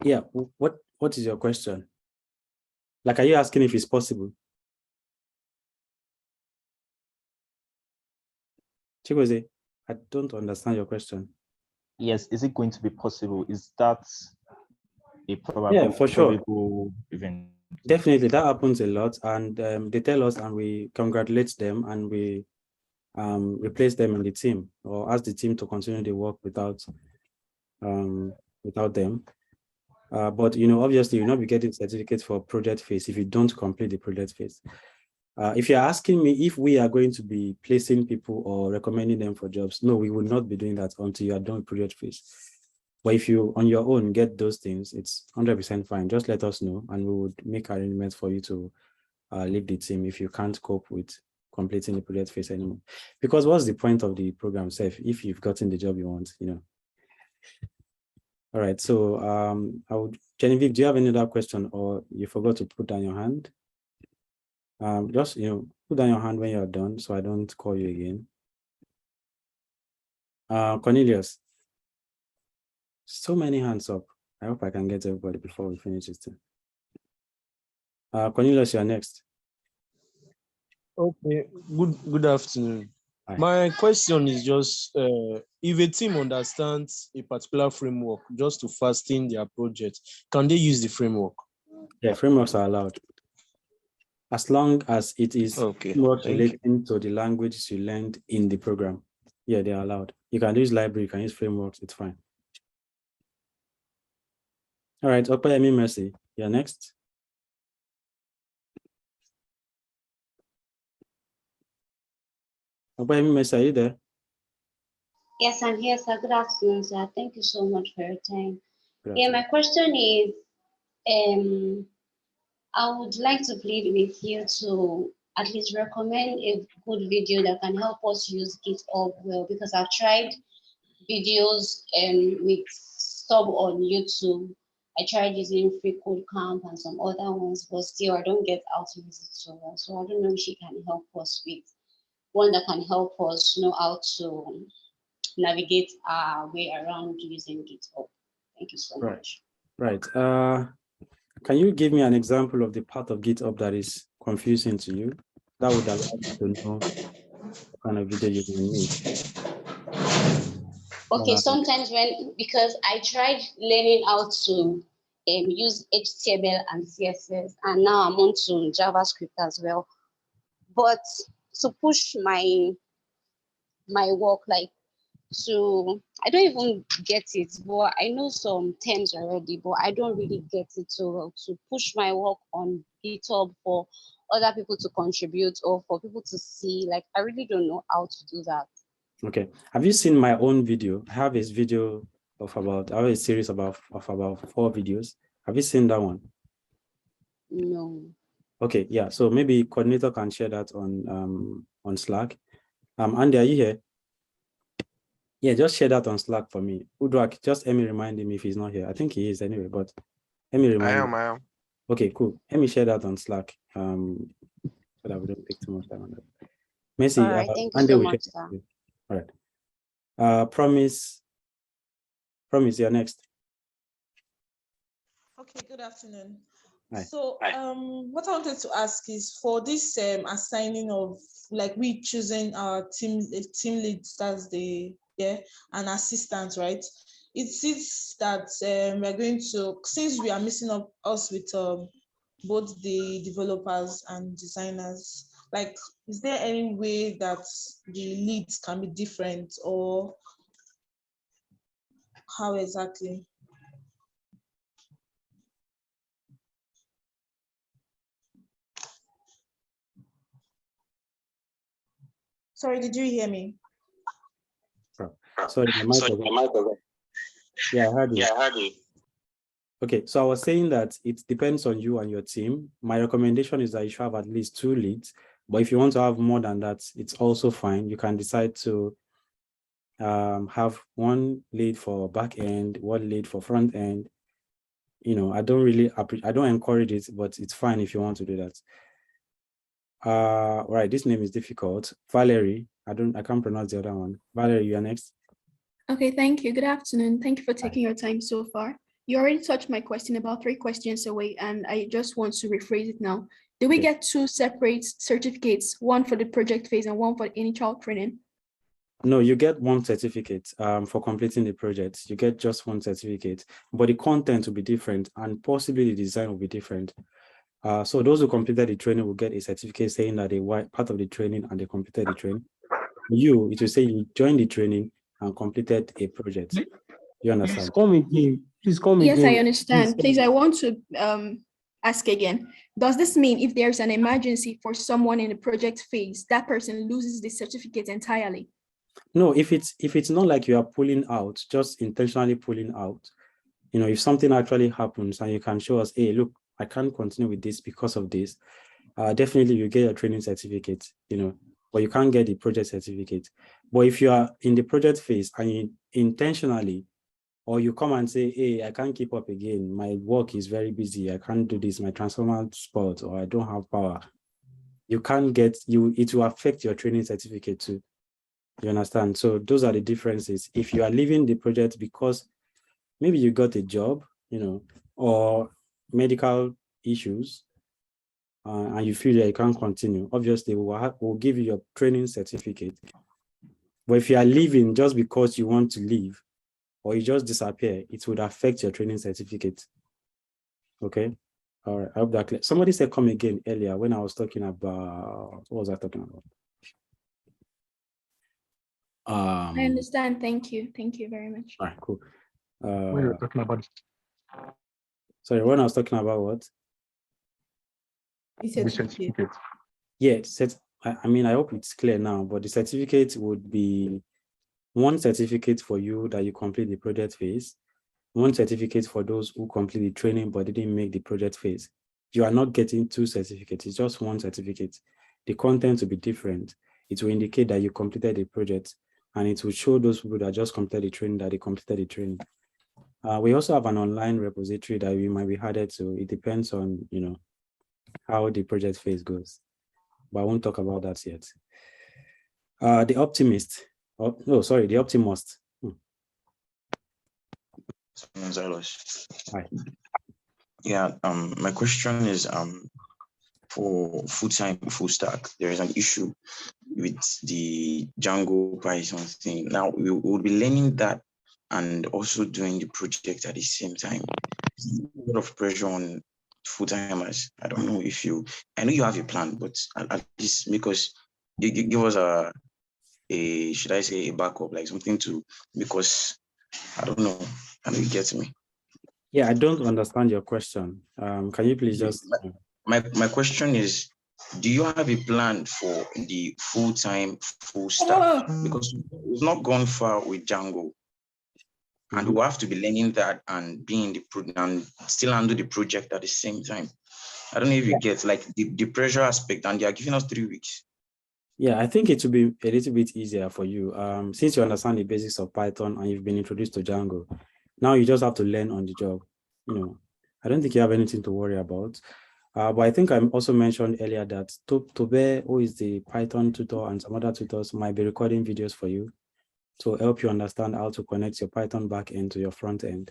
Yeah, what is your question? Like, are you asking if it's possible? Chigoze, I don't understand your question. Yes, is it going to be possible? Is that a probable, yeah, for sure, event? Definitely, that happens a lot, and they tell us, and we congratulate them, and we replace them in the team, or ask the team to continue the work without them. But obviously, you'll not be getting certificates for project phase if you don't complete the project phase. If you're asking me if we are going to be placing people or recommending them for jobs, no, we will not be doing that until you are done with project phase. But if you on your own get those things, it's 100% fine. Just let us know, and we would make arrangements for you to leave the team if you can't cope with completing the project phase anymore. Because what's the point of the program, Seth, if you've gotten the job you want, All right, so Genevieve, do you have any other question, or you forgot to put down your hand? Just put down your hand when you're done, so I don't call you again. Cornelius, so many hands up. I hope I can get everybody before we finish this thing. Cornelius, you're next. Okay, good afternoon. Hi. My question is just if a team understands a particular framework just to fasten their project, can they use the framework? Yeah, frameworks are allowed, as long as it is relating to the languages you learned in the program. Yeah, they're allowed. You can use library, you can use frameworks, it's fine. All right, Opeyemi Mercy, you're next. Opeyemi Mercy, are you there? Yes, I'm here, sir. Good afternoon, sir. Thank you so much for your time. Yeah, my question is, I would like to plead with you to at least recommend a good video that can help us use GitHub well, because I've tried videos with sub on YouTube. I tried using Free Code Camp and some other ones, but still I don't get how to use it so well. So I don't know if she can help us with one that can help us know how to navigate our way around using GitHub. Thank you so much. Right. Can you give me an example of the part of GitHub that is confusing to you? That would allow you to know what kind of video you can need. Okay, sometimes because I tried learning how to use HTML and CSS, and now I'm on to JavaScript as well. But to push my work, like I don't even get it, but I know some terms already, but I don't really get it so well to push my work on GitHub for other people to contribute or for people to see. Like, I really don't know how to do that. Okay. Have you seen my own video? I have this video of about, I have a series of about 4 videos. Have you seen that one? No. Okay, yeah. So maybe coordinator can share that on Slack. Andy, are you here? Yeah, just share that on Slack for me. Udrak, just let me remind him if he's not here. I think he is anyway, but let me remind him. I am. Okay, cool. Let me share that on Slack. So that we don't take too much time on that. Messi, All right, thank you Andy so will much, share. sir. All right. Promise, you're next. Okay, good afternoon. Hi. So what I wanted to ask is for this assigning of, like, we choosing our team leads, that's the and assistants, right? It seems that we're going to, since we are missing us with both the developers and designers, like, is there any way that the leads can be different, or how exactly? Sorry, did you hear me? Sorry, the mic was. Yeah, I heard you. Okay, so I was saying that it depends on you and your team. My recommendation is that you should have at least 2 leads, but if you want to have more than that, it's also fine. You can decide to have 1 lead for back end, 1 lead for front end. You know, I don't encourage it, but it's fine if you want to do that. Right, this name is difficult. Valerie, I can't pronounce the other one. Valerie, you are next. Okay, thank you. Good afternoon. Thank you for taking your time so far. You already touched my question about 3 questions away, and I just want to rephrase it now. Do we get 2 separate certificates, 1 for the project phase and 1 for initial training? No, you get 1 certificate for completing the project. You get just 1 certificate, but the content will be different and possibly the design will be different. So those who completed the training will get a certificate saying that they were part of the training and they completed the training. You, it will say you joined the training and completed a project. You understand? Please come again. Please come yes, again. Yes, I understand. Please, I want to ask again. Does this mean if there's an emergency for someone in the project phase, that person loses the certificate entirely? No, if it's not like you are pulling out, just intentionally pulling out, you know, if something actually happens and you can show us, hey, look, I can't continue with this because of this, definitely you get your training certificate, you know, but you can't get the project certificate. But if you are in the project phase and you intentionally, or you come and say, hey, I can't keep up again, my work is very busy, I can't do this, my transformer spoiled, or I don't have power, you can't get, it will affect your training certificate too. You understand? So those are the differences. If you are leaving the project because maybe you got a job, you know, or medical issues, and you feel that you can't continue, obviously we'll give you your training certificate. But if you are leaving just because you want to leave, or you just disappear, it would affect your training certificate. Okay? All right, I hope that clear. Somebody said come again earlier when I was talking about, what was I talking about? I understand. Thank you. Thank you very much. All right, cool. When you're talking about, sorry, when I was talking about what? The certificate. Yeah, I mean, I hope it's clear now, but the certificate would be 1 certificate for you that you complete the project phase, 1 certificate for those who complete the training but didn't make the project phase. You are not getting 2 certificates, it's just 1 certificate. The content will be different. It will indicate that you completed the project, and it will show those people that just completed the training that they completed the training. We also have an online repository that we might be added to. It depends on, you know, how the project phase goes, but I won't talk about that yet. The optimist, the optimist. Hi. Yeah, my question is for full-time full stack, there is an issue with the Django Python thing. Now we will be learning that and also doing the project at the same time. A lot of pressure on full-timers. I don't know if I know you have a plan, but at least because you give us should I say a backup, like something to, because I don't know, and you get me. Yeah, I don't understand your question. Can you please just? My question is, do you have a plan for the full-time full stack? Because we've not gone far with Django, and we have to be learning that and being the and still handle the project at the same time. I don't know if you get like the pressure aspect, and they are giving us 3 weeks. Yeah, I think it will be a little bit easier for you. Since you understand the basics of Python and you've been introduced to Django, now you just have to learn on the job. I don't think you have anything to worry about. But I think I also mentioned earlier that Tobe, who is the Python tutor, and some other tutors might be recording videos for you to help you understand how to connect your Python backend to your front end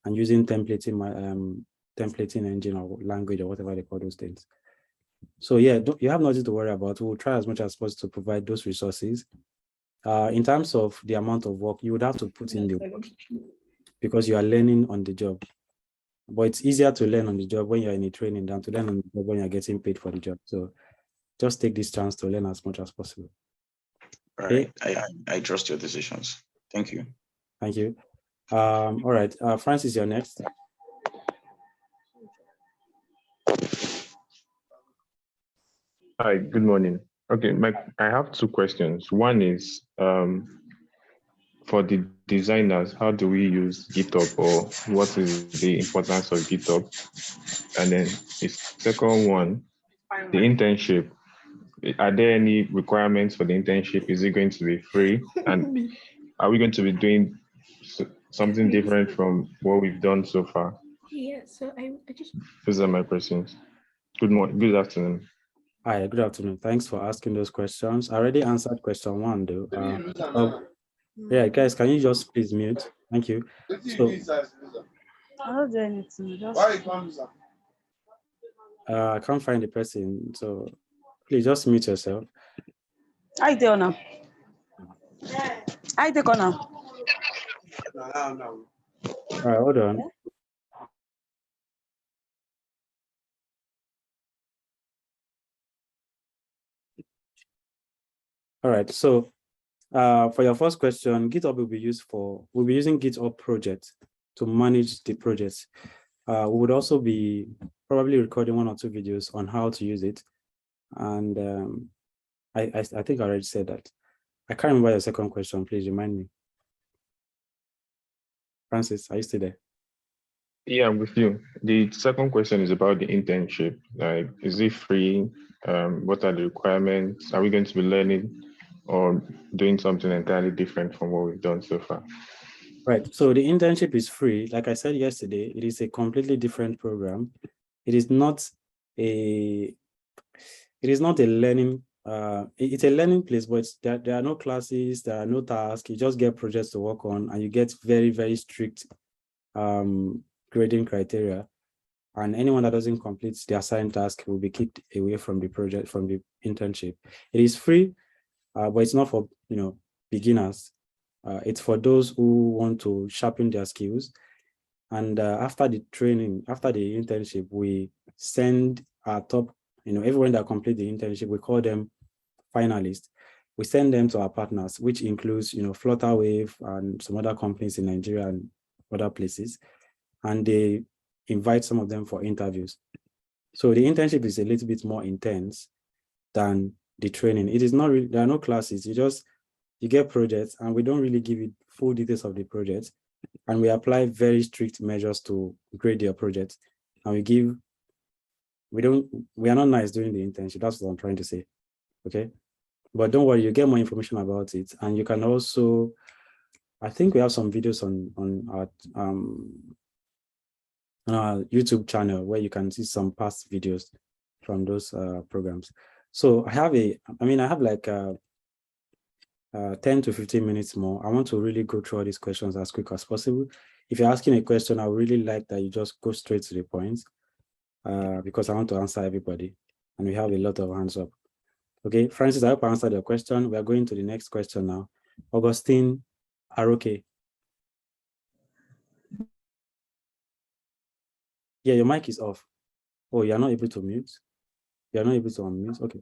and using templating engine or language or whatever they call those things. So yeah, you have nothing to worry about. We'll try as much as possible to provide those resources. In terms of the amount of work, you would have to put in the work because you are learning on the job. But it's easier to learn on the job when you're in a training than to learn on the job when you're getting paid for the job. So just take this chance to learn as much as possible. All right. I trust your decisions. Thank you. Thank you. All right. Francis, you're next. Hi, good morning. Okay, I have 2 questions. One is for the designers, how do we use GitHub, or what is the importance of GitHub? And then the second one, the internship. Are there any requirements for the internship? Is it going to be free? And are we going to be doing something different from what we've done so far? Yeah, so I just... Those are my questions. Good morning, good afternoon. Hi, good afternoon. Thanks for asking those questions. I already answered question 1 though. Yeah, guys, can you just please mute? Thank you. So, I can't find the person, so please just mute yourself. I don't know. I don't know. All right, hold on. All right, so for your first question, GitHub we'll be using GitHub Project to manage the project. We would also be probably recording 1 or 2 videos on how to use it. And I think I already said that. I can't remember your second question. Please remind me. Francis, are you still there? Yeah, I'm with you. The second question is about the internship. Like, is it free? What are the requirements? Are we going to be learning or doing something entirely different from what we've done so far? Right. So the internship is free. Like I said yesterday, it is a completely different program. It is not a learning. It's a learning place, but there are no classes, there are no tasks. You just get projects to work on, and you get very, very strict grading criteria. And anyone that doesn't complete the assigned task will be kicked away from the project, from the internship. It is free, but it's not for beginners. It's for those who want to sharpen their skills. And after the training, after the internship, we send our top, everyone that complete the internship, we call them finalists. We send them to our partners, which includes, Flutterwave and some other companies in Nigeria and other places. And they invite some of them for interviews. So the internship is a little bit more intense than the training. It is not really, there are no classes. You get projects, and we don't really give you full details of the project. And we apply very strict measures to grade your project. And we are not nice during the internship. That's what I'm trying to say. Okay. But don't worry, you get more information about it. And you can also, I think we have some videos on our YouTube channel where you can see some past videos from those programs. So I have like 10 to 15 minutes more. I want to really go through all these questions as quick as possible. If you're asking a question, I would really like that you just go straight to the point because I want to answer everybody. And we have a lot of hands up. Okay, Francis, I hope I answered your question. We are going to the next question now. Augustine Aroke. Yeah, your mic is off. Oh, you're not able to mute? You're not able to unmute? Okay.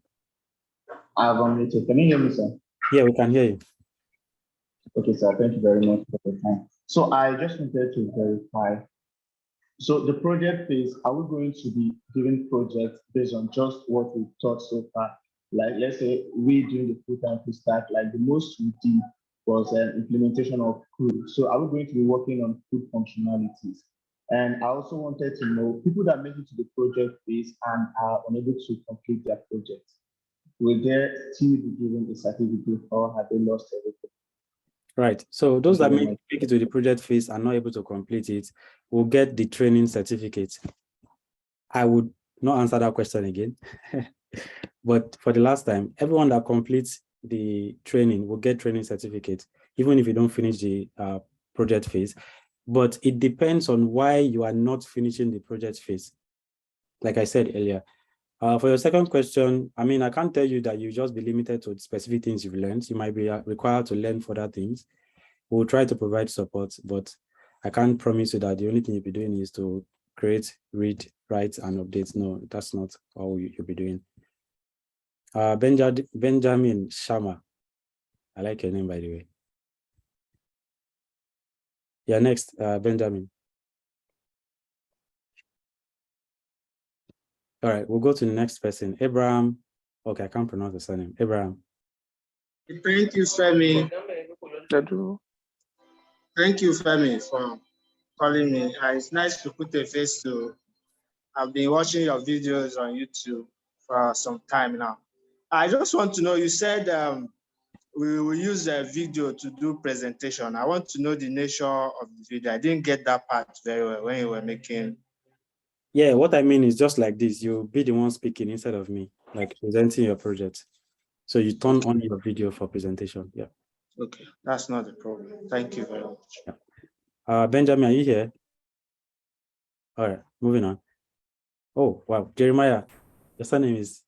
I have unmuted. Can you hear me, sir? Yeah, we can hear you. Okay, sir. Thank you very much for the time. So I just wanted to verify. So the project phase, are we going to be doing projects based on just what we've taught so far? Like, let's say we doing the full-time full stack, like the most we did was an implementation of code. So are we going to be working on code functionalities? And I also wanted to know people that make it to the project phase and are unable to complete their project, will they still be given a certificate or have they lost everything? Right. So those that Thank you very make much. it to the project phase and not able to complete it will get the training certificate. I would not answer that question again. But for the last time, everyone that completes the training will get training certificate, even if you don't finish the project phase. But it depends on why you are not finishing the project phase. Like I said earlier, for your second question, I mean, I can't tell you that you just be limited to specific things you've learned. You might be required to learn further things. We'll try to provide support, but I can't promise you that the only thing you'll be doing is to create, read, write, and update. No, that's not all you'll be doing. Benjamin Shama. I like your name, by the way. Yeah, next, Benjamin. All right, we'll go to the next person. Abraham. Okay, I can't pronounce the surname. Abraham. Thank you, Femi. Thank you, Femi, for calling me. It's nice to put a face to. I've been watching your videos on YouTube for some time now. I just want to know, you said we will use a video to do presentation. I want to know the nature of the video. I didn't get that part very well when you were making. Yeah, what I mean is just like this. You'll be the one speaking instead of me, like presenting your project. So you turn on your video for presentation. Yeah. Okay, that's not the problem. Thank you very much. Yeah. Benjamin, are you here? All right, moving on. Oh, wow. Jeremiah, your surname is,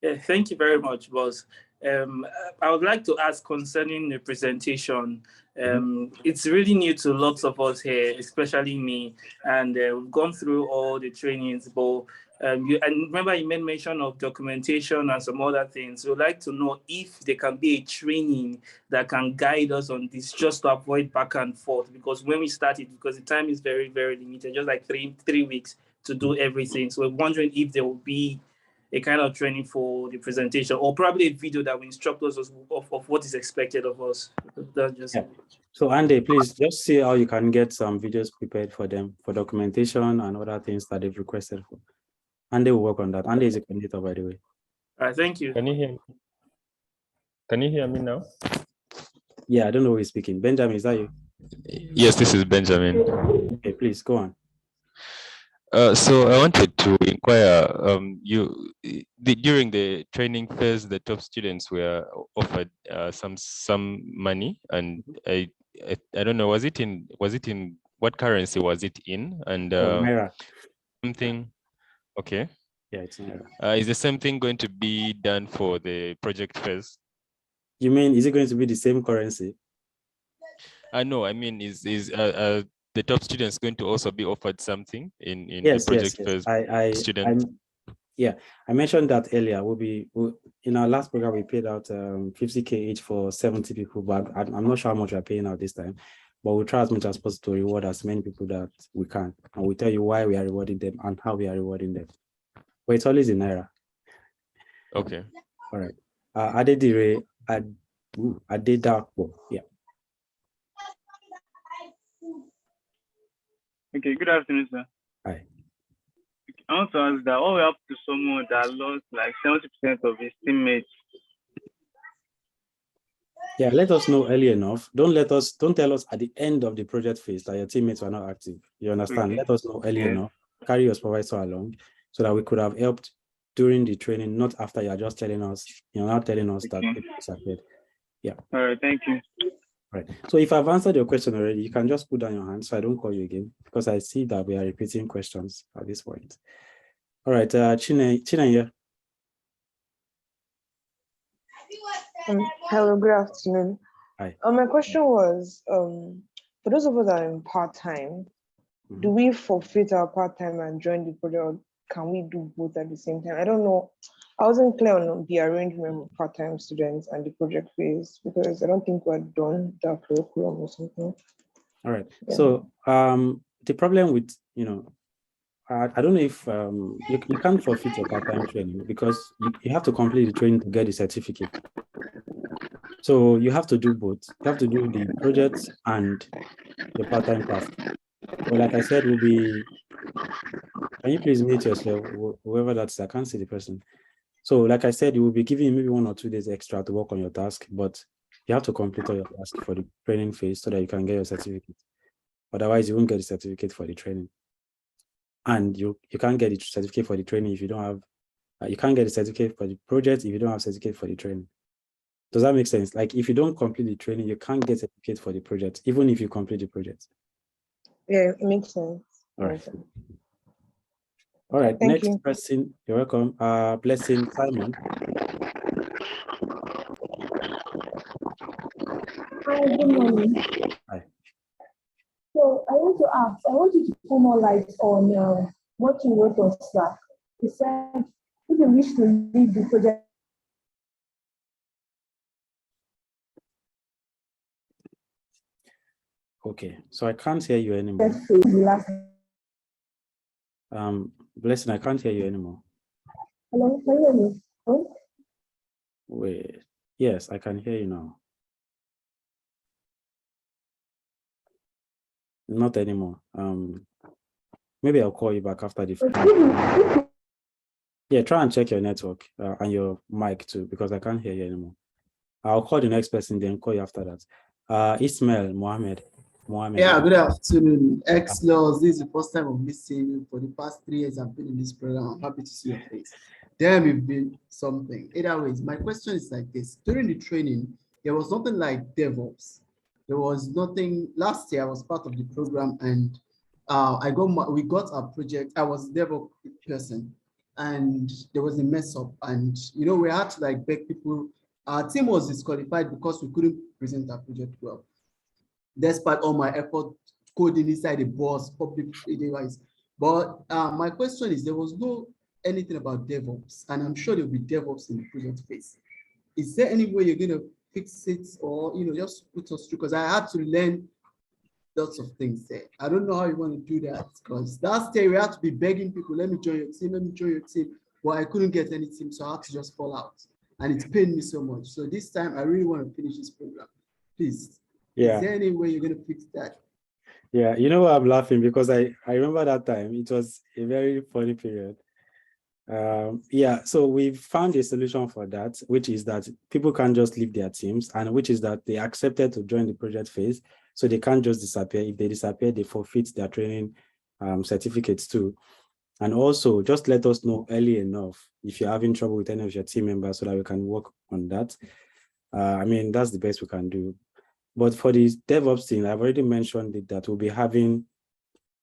Yeah, thank you very much, boss. I would like to ask concerning the presentation. It's really new to lots of us here, especially me, and we've gone through all the trainings, but and remember you made mention of documentation and some other things. We'd like to know if there can be a training that can guide us on this just to avoid back and forth, because when we started, because the time is very, very limited, just like three weeks to do everything. So we're wondering if there will be a kind of training for the presentation, or probably a video that will instruct us of what is expected of us. That's just So Andy, please just see how you can get some videos prepared for them for documentation and other things that they've requested for. Andy will work on that. Andy is a coordinator, by the way. All right, thank you. Can you hear me? Can you hear me now? Yeah, I don't know who is speaking. Benjamin, is that you? Yes, this is Benjamin. Okay, please go on. So I wanted to inquire, during the training phase, the top students were offered some money, and I don't know, was it in what currency was it in? And Naira. Something. Okay. Yeah, it's Naira. Is the same thing going to be done for the project phase? You mean, is it going to be the same currency? No, I mean, is the top students going to also be offered something in Yes, the project yes. phase? Students. I mentioned that earlier. In our last program, we paid out 50K each for 70 people, but I'm not sure how much we're paying out this time. But we'll try as much as possible to reward as many people that we can. And we'll tell you why we are rewarding them and how we are rewarding them. But it's always in Naira. Okay. All right. Adedire Adedapo. Yeah. Okay, good afternoon, sir. Hi. I want to ask that what will happen to someone that lost like 70% of his teammates? Yeah, let us know early enough. Don't tell us at the end of the project phase that your teammates were not active. You understand? Okay. Let us know early enough. Carry your supervisor along so that we could have helped during the training, not after you're just telling us, you're not telling us that people disappeared. Yeah. All right, thank you. Right. So if I've answered your question already, you can just put down your hand so I don't call you again, because I see that we are repeating questions at this point. All right, Chine. Hello, good afternoon. Hi. My question was, for those of us that are in part-time, do we forfeit our part-time and join the project, or can we do both at the same time? I don't know. I wasn't clear on the arrangement of part-time students and the project phase because I don't think we're done that curriculum or something. All right. Yeah. So the problem with, I don't know if you can't forfeit your part-time training because you have to complete the training to get the certificate. So you have to do both. You have to do the projects and your part-time task. But like I said, can you please mute yourself, whoever that's, I can't see the person. So like I said, you will be giving maybe 1 or 2 days extra to work on your task, but you have to complete all your tasks for the training phase so that you can get your certificate. Otherwise, you won't get the certificate for the training. And you can't get the certificate for the training if you don't have, you can't get the certificate for the project if you don't have certificate for the training. Does that make sense? Like if you don't complete the training, you can't get certificate for the project, even if you complete the project. Yeah, it makes sense. All right. All right, Thank next you. person, you're welcome. Blessing Simon. Hi, good morning. Hi. So I want to ask, I want you to put more light on what you wrote on Slack. You said if you wish to leave the project. Okay, so I can't hear you anymore. Blessing, I can't hear you anymore. Hello, can you hear me? Oh? Wait, yes, I can hear you now. Not anymore. Maybe I'll call you back after the. Yeah, try and check your network and your mic too, because I can't hear you anymore. I'll call the next person, then call you after that. Ismail Mohammed. Yeah, good afternoon. X-Laws, this is the first time I'm seeing you. For the past 3 years I've been in this program. I'm happy to see your face. Damn, you've been something. Either ways, my question is like this. During the training, there was nothing like DevOps. There was nothing. Last year I was part of the program and we got a project. I was a DevOps person and there was a mess up and we had to like beg people. Our team was disqualified because we couldn't present our project well. Despite all my effort coding inside the boss, public device. But my question is, there was no anything about DevOps, and I'm sure there'll be DevOps in the project phase. Is there any way you're going to fix it or just put us through? Because I had to learn lots of things there. I don't know how you want to do that because last year we had to be begging people, let me join your team, let me join your team. But I couldn't get any team, so I had to just fall out. And it's pained me so much. So this time I really want to finish this program. Please. Yeah. Is there any way you're going to fix that? Yeah, you know why I'm laughing? Because I remember that time. It was a very funny period. Yeah, so we found a solution for that, which is that people can't just leave their teams, and which is that they accepted to join the project phase, so they can't just disappear. If they disappear, they forfeit their training certificates too. And also, just let us know early enough if you're having trouble with any of your team members so that we can work on that. I mean, that's the best we can do. But for the DevOps thing, I've already mentioned it, that we'll be having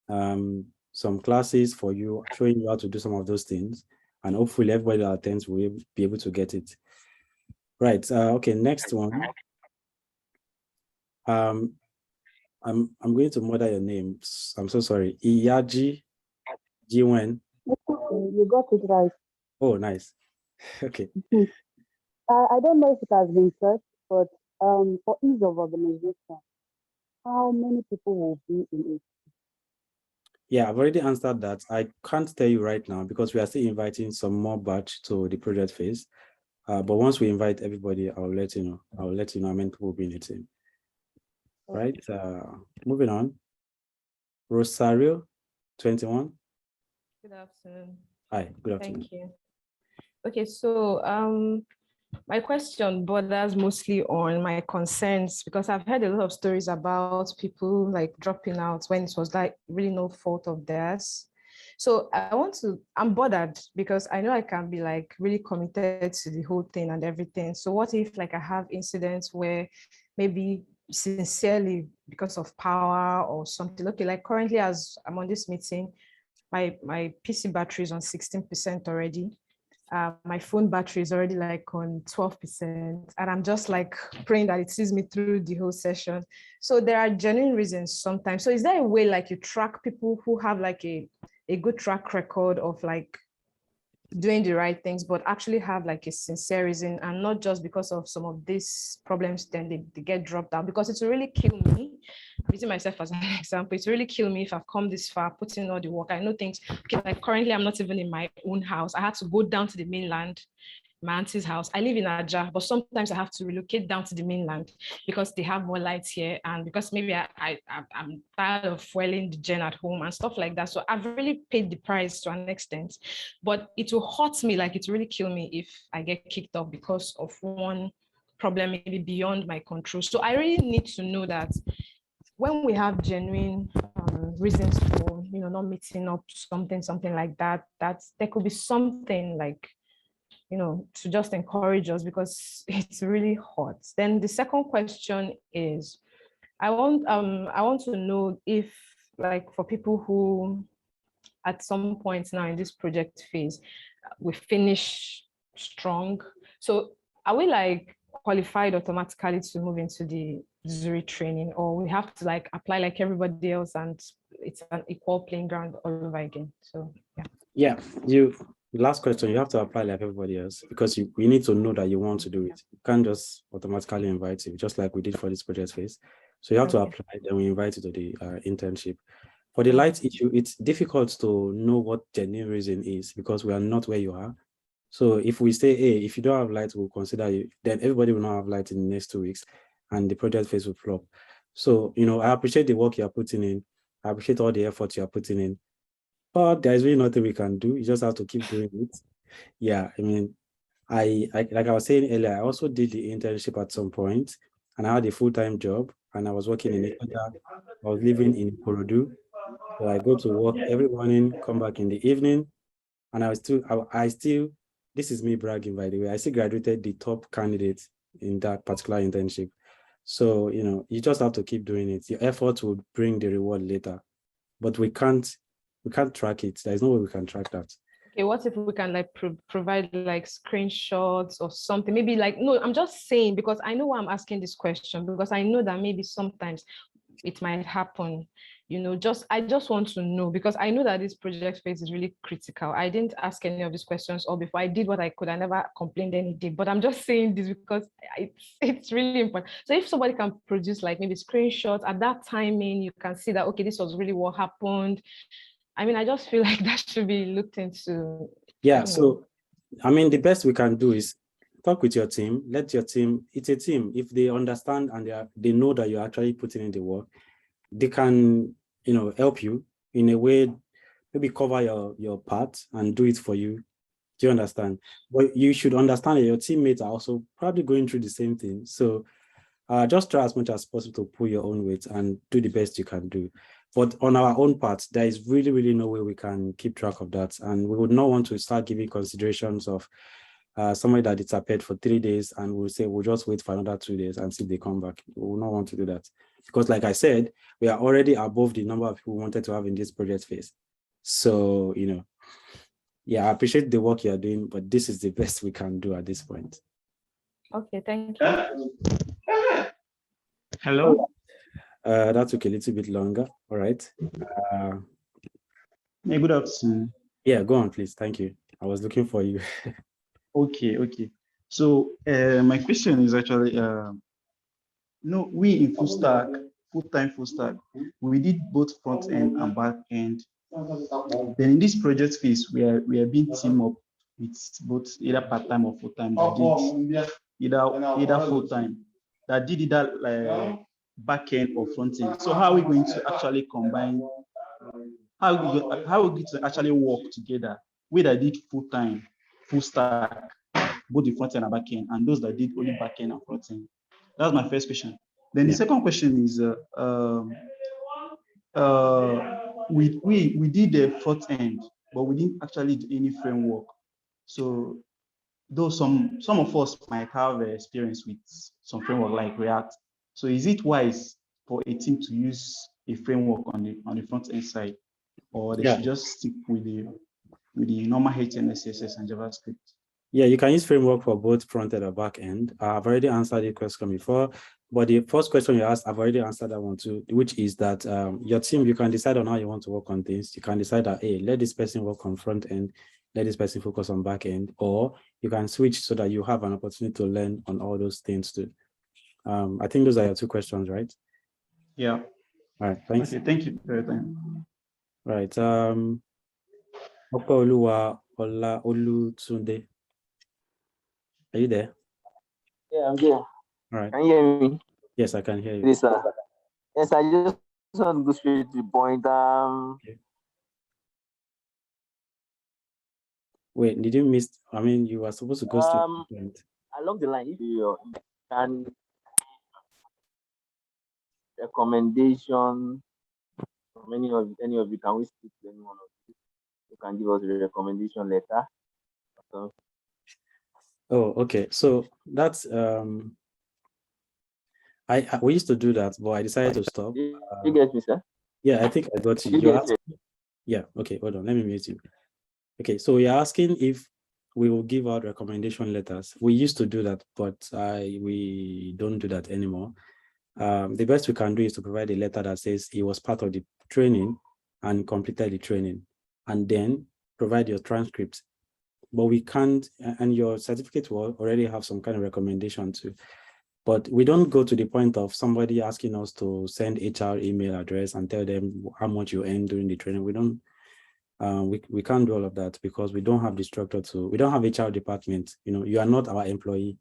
some classes for you, showing you how to do some of those things. And hopefully everybody that attends will be able to get it. Right, okay, next one. I'm going to murder your name. I'm so sorry. Iyaji Jiwen. You got it right. Oh, nice. Okay. I don't know if it has been said, but for ease of organization, how many people will be in it? Yeah, I've already answered that. I can't tell you right now because we are still inviting some more batch to the project phase. But once we invite everybody, I'll let you know. I'll let you know how many people will be in the team. Right. Moving on. Rosario, 21. Good afternoon. Hi, good afternoon. Thank you. Okay, so my question borders mostly on my concerns because I've heard a lot of stories about people like dropping out when it was like really no fault of theirs. So I'm bothered because I know I can be like really committed to the whole thing and everything. So what if like I have incidents where maybe sincerely because of power or something? Okay, like currently as I'm on this meeting, my PC battery is on 16% already. My phone battery is already like on 12%, and I'm just like praying that it sees me through the whole session. So there are genuine reasons sometimes. So is there a way like you track people who have like a good track record of like doing the right things, but actually have like a sincere reason, and not just because of some of these problems, then they get dropped out. Because it will really kill me, using myself as an example, it will really kill me if I've come this far, put in all the work. I know things, okay, like currently I'm not even in my own house. I had to go down to the mainland, my auntie's house. I live in Aja, but sometimes I have to relocate down to the mainland because they have more lights here, and because maybe I'm tired of fueling the gen at home and stuff like that. So I've really paid the price to an extent, but it will hurt me, like it will really kill me if I get kicked off because of one problem maybe beyond my control. So I really need to know that when we have genuine reasons for not meeting up, something like that, that there could be something like to just encourage us, because it's really hot. Then the second question is, I want to know if, like, for people who at some point now in this project phase, we finish strong. So are we like qualified automatically to move into the Zuri training, or we have to like apply like everybody else and it's an equal playing ground all over again? So yeah. Last question, you have to apply like everybody else, because you need to know that you want to do it. You can't just automatically invite you, just like we did for this project phase. So you have to apply, then we invite you to the internship. For the light issue, it's difficult to know what genuine reason is, because we are not where you are. So if we say, hey, if you don't have light, we'll consider you, then everybody will not have light in the next 2 weeks and the project phase will flop. So, I appreciate the work you're putting in. I appreciate all the effort you're putting in. But there's really nothing we can do. You just have to keep doing it. Yeah, I mean, I like I was saying earlier, I also did the internship at some point, and I had a full-time job, and I was working in Ecuador. I was living in Korodu. So I go to work every morning, come back in the evening, and I still, this is me bragging, by the way, I still graduated the top candidate in that particular internship. So, you just have to keep doing it. Your effort will bring the reward later, but we can't track it. There's no way we can track that. Okay, what if we can like provide like screenshots or something? Maybe like, no, I'm just saying, because I know why I'm asking this question, because I know that maybe sometimes it might happen, I just want to know, because I know that this project phase is really critical. I didn't ask any of these questions, or before I did what I could, I never complained any day, but I'm just saying this because it's really important. So if somebody can produce like maybe screenshots at that timing, you can see that, okay, this was really what happened. I mean, I just feel like that should be looked into. Yeah, so, I mean, the best we can do is talk with your team, let your team, it's a team. If they understand and they know that you're actually putting in the work, they can, help you in a way, maybe cover your part and do it for you. Do you understand? But you should understand that your teammates are also probably going through the same thing. So just try as much as possible to pull your own weight and do the best you can do. But on our own part, there is really, really no way we can keep track of that. And we would not want to start giving considerations of somebody that disappeared for 3 days and we'll say, we'll just wait for another 2 days and see if they come back. We will not want to do that. Because like I said, we are already above the number of people we wanted to have in this project phase. So, yeah, I appreciate the work you're doing, but this is the best we can do at this point. Okay, thank you. Hello? That took a little bit longer. All right. Yeah, good afternoon. Yeah, go on, please. Thank you. I was looking for you. Okay. So my question is actually, we in full-time full stack, we did both front end and back end. Then in this project phase, we are being teamed up with both either part-time or full-time that did either full-time, that did either back end or front end. So how are we going to actually combine? How are we going to actually work together? We that did full-time, full stack, both the front end and back end, and those that did only back end and front end. That's my first question. Then the second question is, we did the front end, but we didn't actually do any framework. So though some of us might have experience with some framework like React. So is it wise for a team to use a framework on the front end side, or they should just stick with the normal HTML, CSS, and JavaScript? Yeah, you can use framework for both front end and back end. I've already answered the question before, but the first question you asked, I've already answered that one too, which is that your team, you can decide on how you want to work on things. You can decide that, hey, let this person work on front end, let this person focus on back end, or you can switch so that you have an opportunity to learn on all those things too. I think those are your two questions, right? Yeah. All right, thanks. Okay, thank you for your time. Right. Ola Olutunde. Are you there? Yeah, I'm there. All right. Can you hear me? Yes, I can hear you. Yes, sir. Yes, I just want to go straight to the point. Wait, did you miss? I mean, you were supposed to go straight to the point. Along the line, if you can recommendation from any of you, can we speak to any one of you? You can give us a recommendation letter. So, Oh, okay. So that's we used to do that, but I decided to stop. You get me, sir? Yeah, I think I got you. You get me? Yeah. Okay. Hold on. Let me mute you. Okay. So you're asking if we will give out recommendation letters. We used to do that, but we don't do that anymore. The best we can do is to provide a letter that says he was part of the training and completed the training, and then provide your transcript. But we can't, and your certificate will already have some kind of recommendation too. But we don't go to the point of somebody asking us to send HR email address and tell them how much you earn during the training. We don't, we can't do all of that because we don't have the structure we don't have HR department. You know, you are not our employee.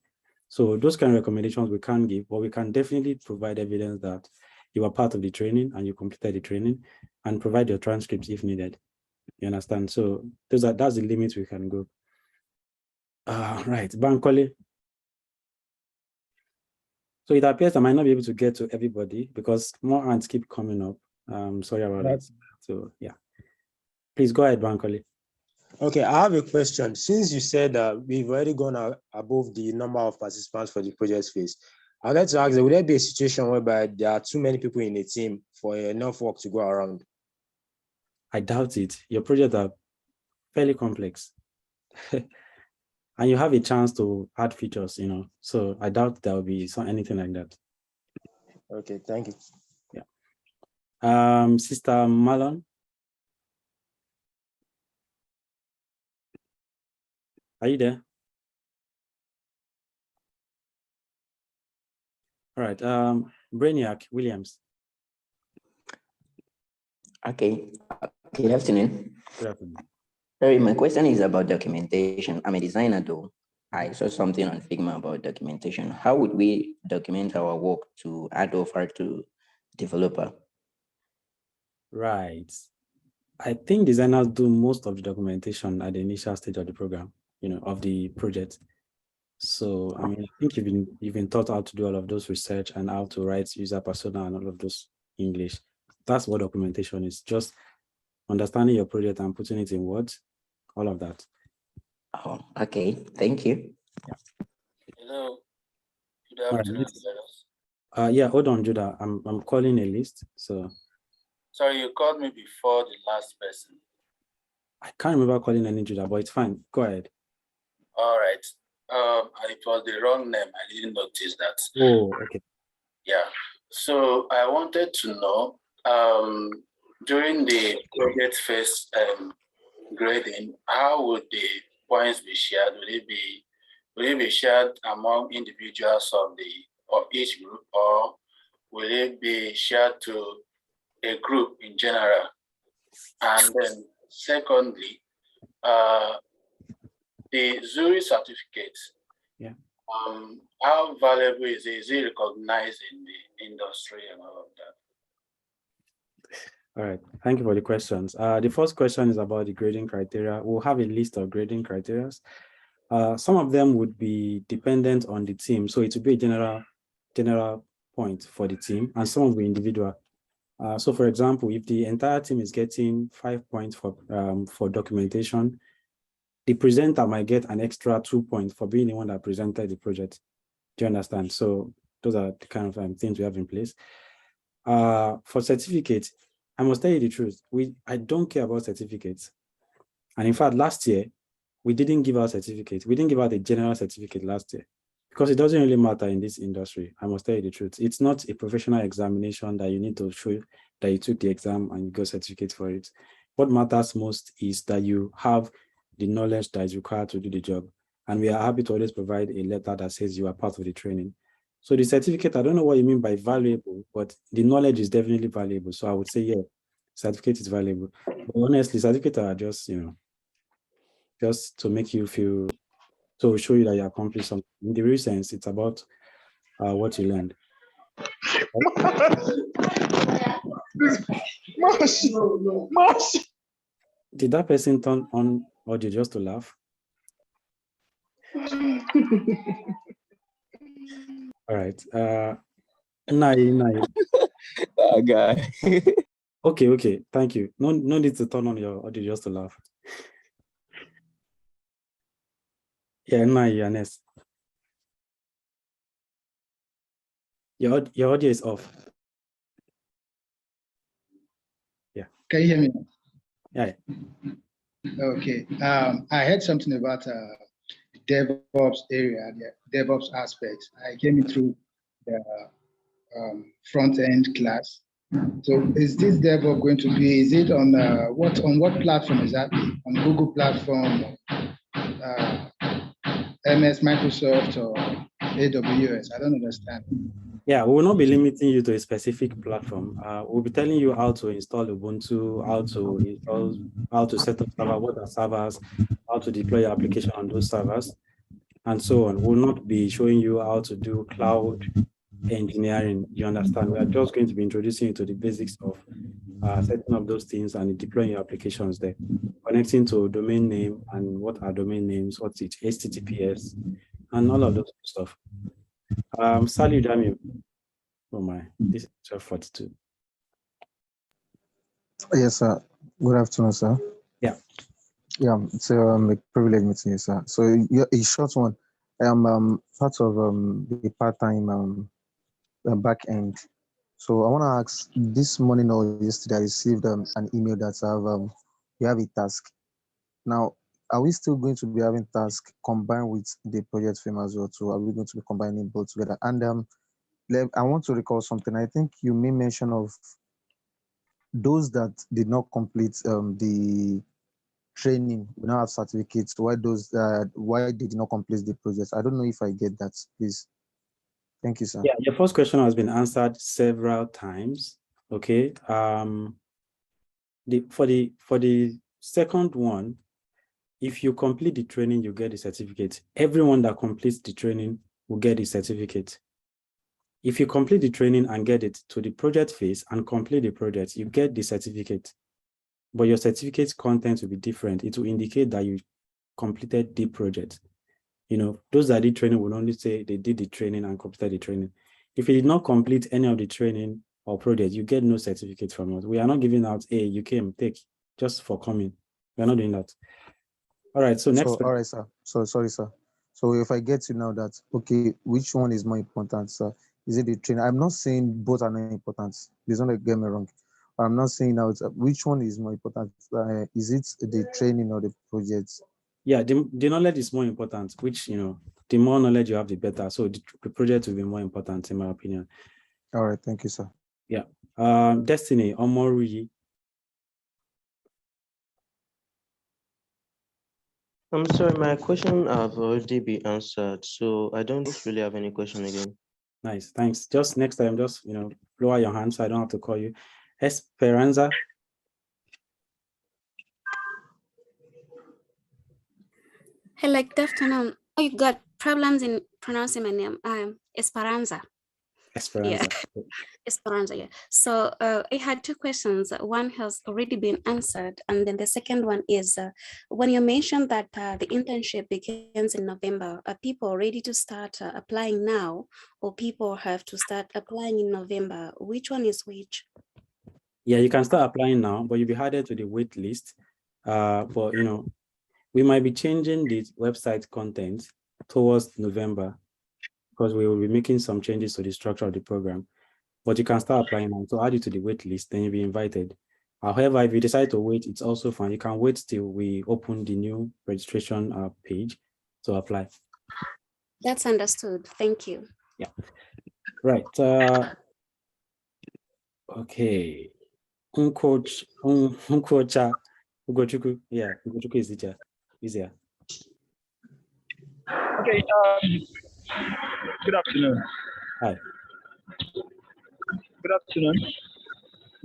So those kind of recommendations we can't give, but we can definitely provide evidence that you are part of the training and you completed the training, and provide your transcripts if needed. You understand? So that's the limit we can go. Right, Bankole. So it appears I might not be able to get to everybody because more hands keep coming up. Sorry about that. So yeah, please go ahead, Bankole. Okay, I have a question. Since you said that we've already gone above the number of participants for the project phase, I'd like to ask, would there be a situation whereby there are too many people in a team for enough work to go around? I doubt it. Your projects are fairly complex. And you have a chance to add features, you know. So I doubt there will be anything like that. Okay, thank you. Yeah. Sister Malon. Are you there? All right. Brainiac Williams. Okay. Good afternoon. Good afternoon. Sorry, my question is about documentation. I'm a designer though. I saw something on Figma about documentation. How would we document our work to add offer to developer? Right. I think designers do most of the documentation at the initial stage of the program, you know, of the project. So, I mean, I think you've been taught how to do all of those research and how to write user persona and all of those English. That's what documentation is, just understanding your project and putting it in words, all of that. Oh, okay. Thank you. Yeah. Hello. Good afternoon. Yeah, hold on, Judah. I'm calling a list. So sorry, you called me before the last person. I can't remember calling any Judah, but it's fine. Go ahead. All right. It was the wrong name. I didn't notice that. Oh, okay. Yeah. So I wanted to know, during the project phase grading, how would the points be shared? Will it be shared among individuals of each group, or will it be shared to a group in general? And then secondly, the Zuri certificate, yeah. How valuable is it? Is it recognized in the industry and all of that? All right, thank you for the questions. The first question is about the grading criteria. We'll have a list of grading criteria. Some of them would be dependent on the team, so it would be a general point for the team, and some will be individual. So for example, if the entire team is getting 5 points for documentation, the presenter might get an extra 2 points for being the one that presented the project. Do you understand? So those are the kind of things we have in place. For certificates, I must tell you the truth. I don't care about certificates. And in fact, last year, we didn't give out certificates. We didn't give out a general certificate last year because it doesn't really matter in this industry. I must tell you the truth. It's not a professional examination that you need to show that you took the exam and you got certificate for it. What matters most is that you have the knowledge that is required to do the job. And we are happy to always provide a letter that says you are part of the training. So the certificate, I don't know what you mean by valuable, but the knowledge is definitely valuable. So I would say, yeah, certificate is valuable. But honestly, certificates are just, just to make you feel, to show you that you accomplished something. In the real sense, it's about what you learned. Did that person turn on audio just to laugh? All right. Nai. Guy. Okay. Thank you. No need to turn on your audio just to laugh. Yeah, Nai, Yanes. Your audio is off. Yeah. Can you hear me? Yeah. Okay. I heard something about DevOps area, the DevOps aspect. I came in through the front end class. So is this DevOps going to be? Is it on what platform is that? On Google platform, MS Microsoft, or AWS? I don't understand. Yeah, we will not be limiting you to a specific platform. We'll be telling you how to install Ubuntu, how to set up server, what are servers, how to deploy your application on those servers, and so on. We'll not be showing you how to do cloud engineering. You understand? We are just going to be introducing you to the basics of setting up those things and deploying your applications there, connecting to domain name and what are domain names, what's it, HTTPS, and all of those stuff. Sally Damiu. Oh my, this is 12:42. Yes, sir. Good afternoon, sir. Yeah. Yeah, it's a privilege meeting you, sir. So a short one. I am part of the part-time back end. So I want to ask, this morning or yesterday, I received an email that we have a task. Now, are we still going to be having task combined with the project firm as well? So are we going to be combining both together? And I want to recall something. I think you made mention of those that did not complete the training will not have certificates. Why they did not complete the project? I don't know if I get that, please. Thank you, sir. Yeah, your first question has been answered several times. Okay. For the second one, if you complete the training, you get the certificate. Everyone that completes the training will get the certificate. If you complete the training and get it to the project phase and complete the project, you get the certificate. But your certificate content will be different. It will indicate that you completed the project. Those that did training will only say they did the training and completed the training. If you did not complete any of the training or project, you get no certificate from us. We are not giving out, hey, you came, take, just for coming. We are not doing that. All right, so next. All right, sir. So sorry, sir. So if I get you now that, okay, which one is more important, sir? Is it the training? I'm not saying both are not important. Please don't get me wrong. I'm not saying now which one is more important. Is it the training or the project? Yeah, the knowledge is more important, which, the more knowledge you have, the better. So the project will be more important, in my opinion. All right, thank you, sir. Yeah. Destiny, Omori. I'm sorry, my question have already been answered, so I don't really have any question again. Nice, thanks. Just next time, just lower your hand so I don't have to call you. Esperanza. Hello, good afternoon. Oh, you got problems in pronouncing my name. Esperanza. Esperanza. Yeah. Esperanza, yeah. So I had two questions. One has already been answered. And then the second one is, when you mentioned that the internship begins in November, are people ready to start applying now, or people have to start applying in November? Which one is which? Yeah, you can start applying now, but you'll be added to the wait list. But, we might be changing the website content towards November because we will be making some changes to the structure of the program. But you can start applying now. To add you to the wait list, then you'll be invited. However, if you decide to wait, it's also fine. You can wait till we open the new registration page to apply. That's understood. Thank you. Yeah. Right. Okay. Ugochukwu. Yeah, Ugochukwu is the teacher. easier. Okay. Good afternoon. Hi. Good afternoon.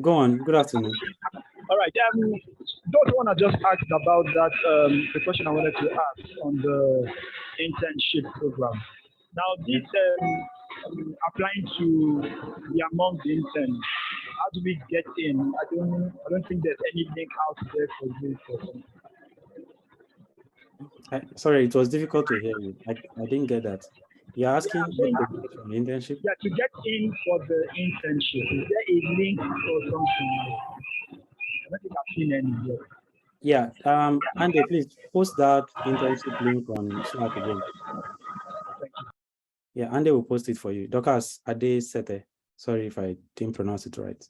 Go on. Good afternoon. All right. Those one I just asked about that, the question I wanted to ask on the internship program. Now, this applying to be among the interns, how do we get in? I don't think there's any link out there for this. Sorry, it was difficult to hear you. I didn't get that. You're asking what to get from the internship? Yeah, to get in for the internship, is there a link or something? I don't think I've seen any yet. Yeah, Andy, please post that internship link on Slack again. Yeah, Andy will post it for you. Dorcas Ade Sete. Sorry if I didn't pronounce it right.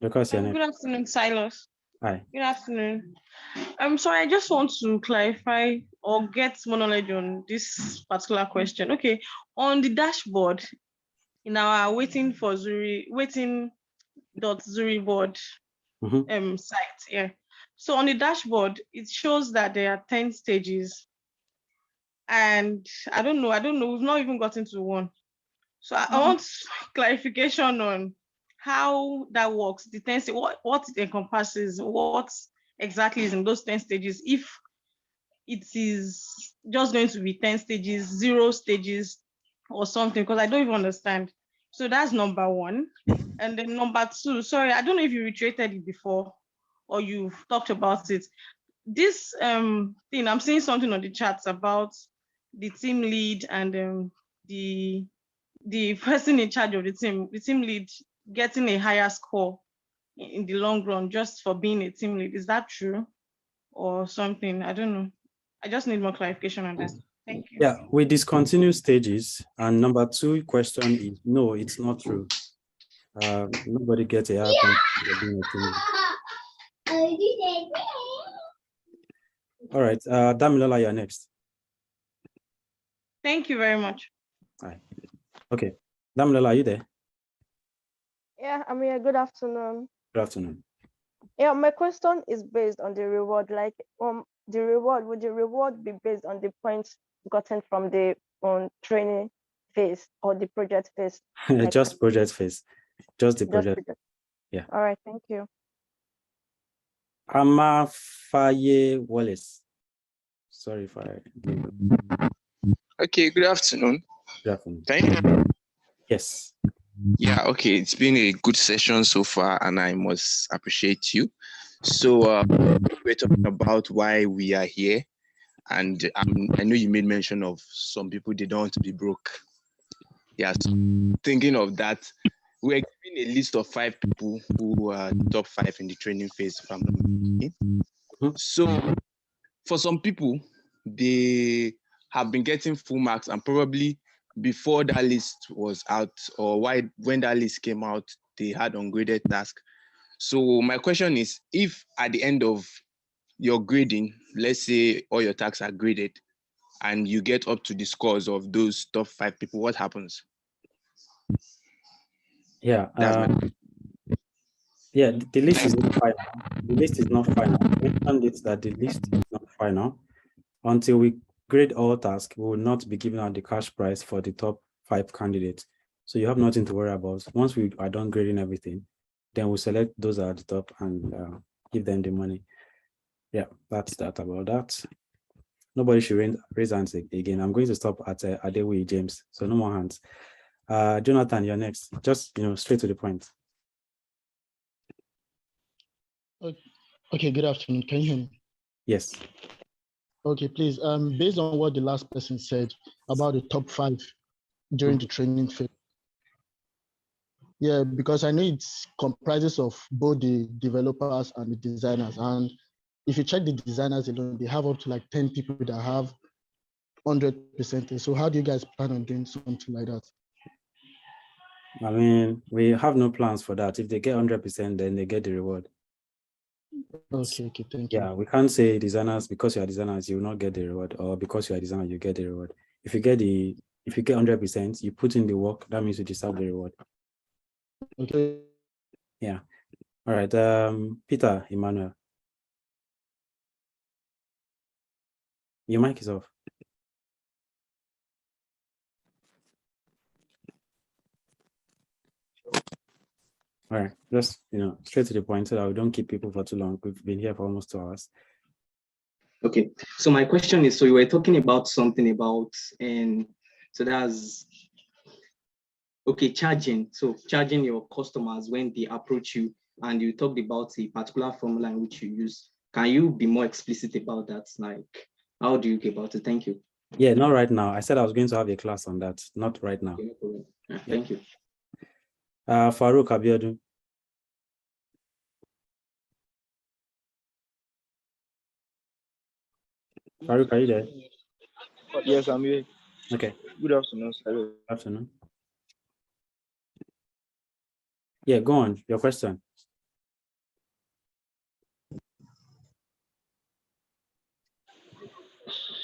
Dorcas, your name. Good afternoon, Silas. Hi. Good afternoon. I'm sorry, I just want to clarify or get more knowledge on this particular question. Okay, on the dashboard in our waiting board site, yeah. So on the dashboard, it shows that there are 10 stages. And I don't know, we've not even gotten to one. So I want clarification on how that works, the 10 stages, what it encompasses, what exactly is in those 10 stages, if it is just going to be 10 stages, 0 stages or something, because I don't even understand. So that's number one. And then number two, sorry, I don't know if you reiterated it before or you've talked about it. This thing, I'm seeing something on the chats about the team lead and the person in charge of the team lead getting a higher score in the long run just for being a team lead. Is that true or something? I don't know. I just need more clarification on this. Thank you. Yeah, we discontinue stages. And number two question is, no, it's not true. Nobody gets a higher point for being a team lead. All right, Damilola, you're next. Thank you very much. Hi. Okay, Damilola, are you there? Yeah, I'm here. Good afternoon. Good afternoon. Yeah, my question is based on the reward. Like, would the reward be based on the points gotten from the training phase or the project phase? Just project phase. Just the project. Yeah. All right, thank you. Amafaye Wallace. Sorry if I. Okay, good afternoon. Good afternoon. Can you hear me? Yes. Yeah, okay. It's been a good session so far, and I must appreciate you. So we're talking about why we are here, and I know you made mention of some people, they don't want to be broke. Yeah, so thinking of that, we're giving a list of 5 people who are top 5 in the training phase. If I'm not mistaken. So for some people, they have been getting full marks, and probably before that list was out or when that list came out, they had ungraded tasks. So my question is, if at the end of your grading, let's say all your tasks are graded and you get up to the scores of those top 5 people, what happens? Yeah. Yeah, the list is not final. The list is not final. I mentioned it that the list is not final. Until we grade all tasks, we will not be giving out the cash prize for the top 5 candidates. So you have nothing to worry about. Once we are done grading everything, then we'll select those at the top and give them the money. Yeah, that's that about that. Nobody should raise hands again. I'm going to stop at Adewi James. So no more hands. Jonathan, you're next. Just straight to the point. Okay, good afternoon. Can you hear me? Yes. Okay, please. Based on what the last person said about the top 5 during the training phase. Yeah, because I know it comprises of both the developers and the designers. And if you check the designers alone, they have up to like 10 people that have 100%. So how do you guys plan on doing something like that? I mean, we have no plans for that. If they get 100%, then they get the reward. Okay, thank you. Yeah, we can't say designers, because you are designers, you will not get the reward, or because you are designer, you get the reward. If you get 100%, you put in the work, that means you deserve the reward. Okay. Yeah. All right. Peter Emmanuel. Your mic is off. All right, just straight to the point so that we don't keep people for too long. We've been here for almost 2 hours. Okay, so my question is, so you were talking about something about, and so that's, okay, charging. So charging your customers when they approach you, and you talked about a particular formula in which you use. Can you be more explicit about that? Like, how do you go about it? Thank you. Yeah, not right now. I said I was going to have a class on that. Not right now. Okay, no problem. Yeah, Yeah. thank you. Farouk Abiodun. Farouk, are you there? Yes, I'm here. Okay. Good afternoon, sir. Good afternoon. Yeah, go on. Your question.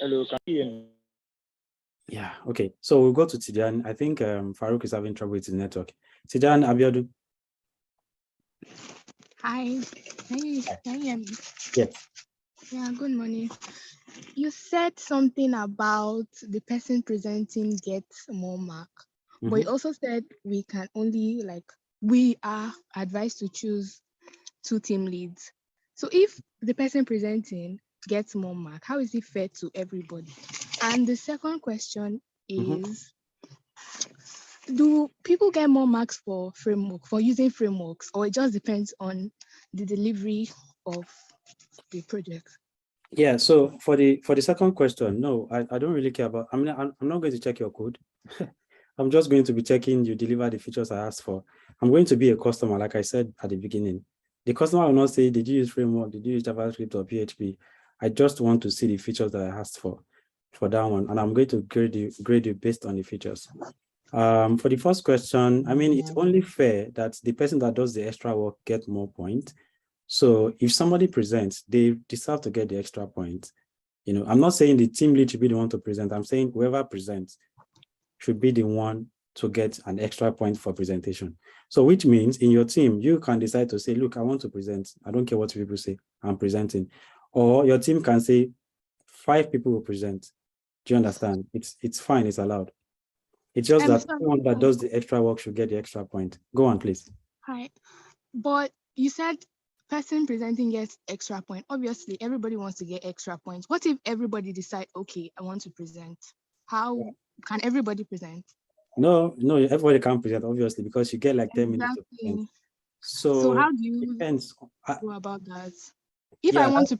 Hello, can you hear me? Yeah, okay. So we'll go to Tijan. I think Farouk is having trouble with his network. Tijan Abiodun. Hi, can you hear me? Yes. Yeah, good morning. You said something about the person presenting gets more mark, but you also said we can only we are advised to choose 2 team leads. So if the person presenting gets more mark, how is it fair to everybody? And the second question is, do people get more marks for using frameworks, or it just depends on the delivery of the project? Yeah, so for the second question, no, I don't really care about, I'm not going to check your code. I'm just going to be checking you deliver the features I asked for. I'm going to be a customer, like I said at the beginning. The customer will not say, did you use framework? Did you use JavaScript or PHP? I just want to see the features that I asked for that one. And I'm going to grade you based on the features. For the first question, I mean, it's only fair that the person that does the extra work get more points. So if somebody presents, they deserve to get the extra point. I'm not saying the team lead should be the one to present. I'm saying whoever presents should be the one to get an extra point for presentation. So which means in your team, you can decide to say, look, I want to present. I don't care what people say, I'm presenting. Or your team can say 5 people will present. Do you understand? It's fine, it's allowed. It's just that someone that does the extra work should get the extra point. Go on, please. Hi, but you said person presenting gets extra point. Obviously, everybody wants to get extra points. What if everybody decide, okay, I want to present? How can everybody present? No, everybody can present, obviously, because you get like 10 minutes to present. So how do you go about that? If I want to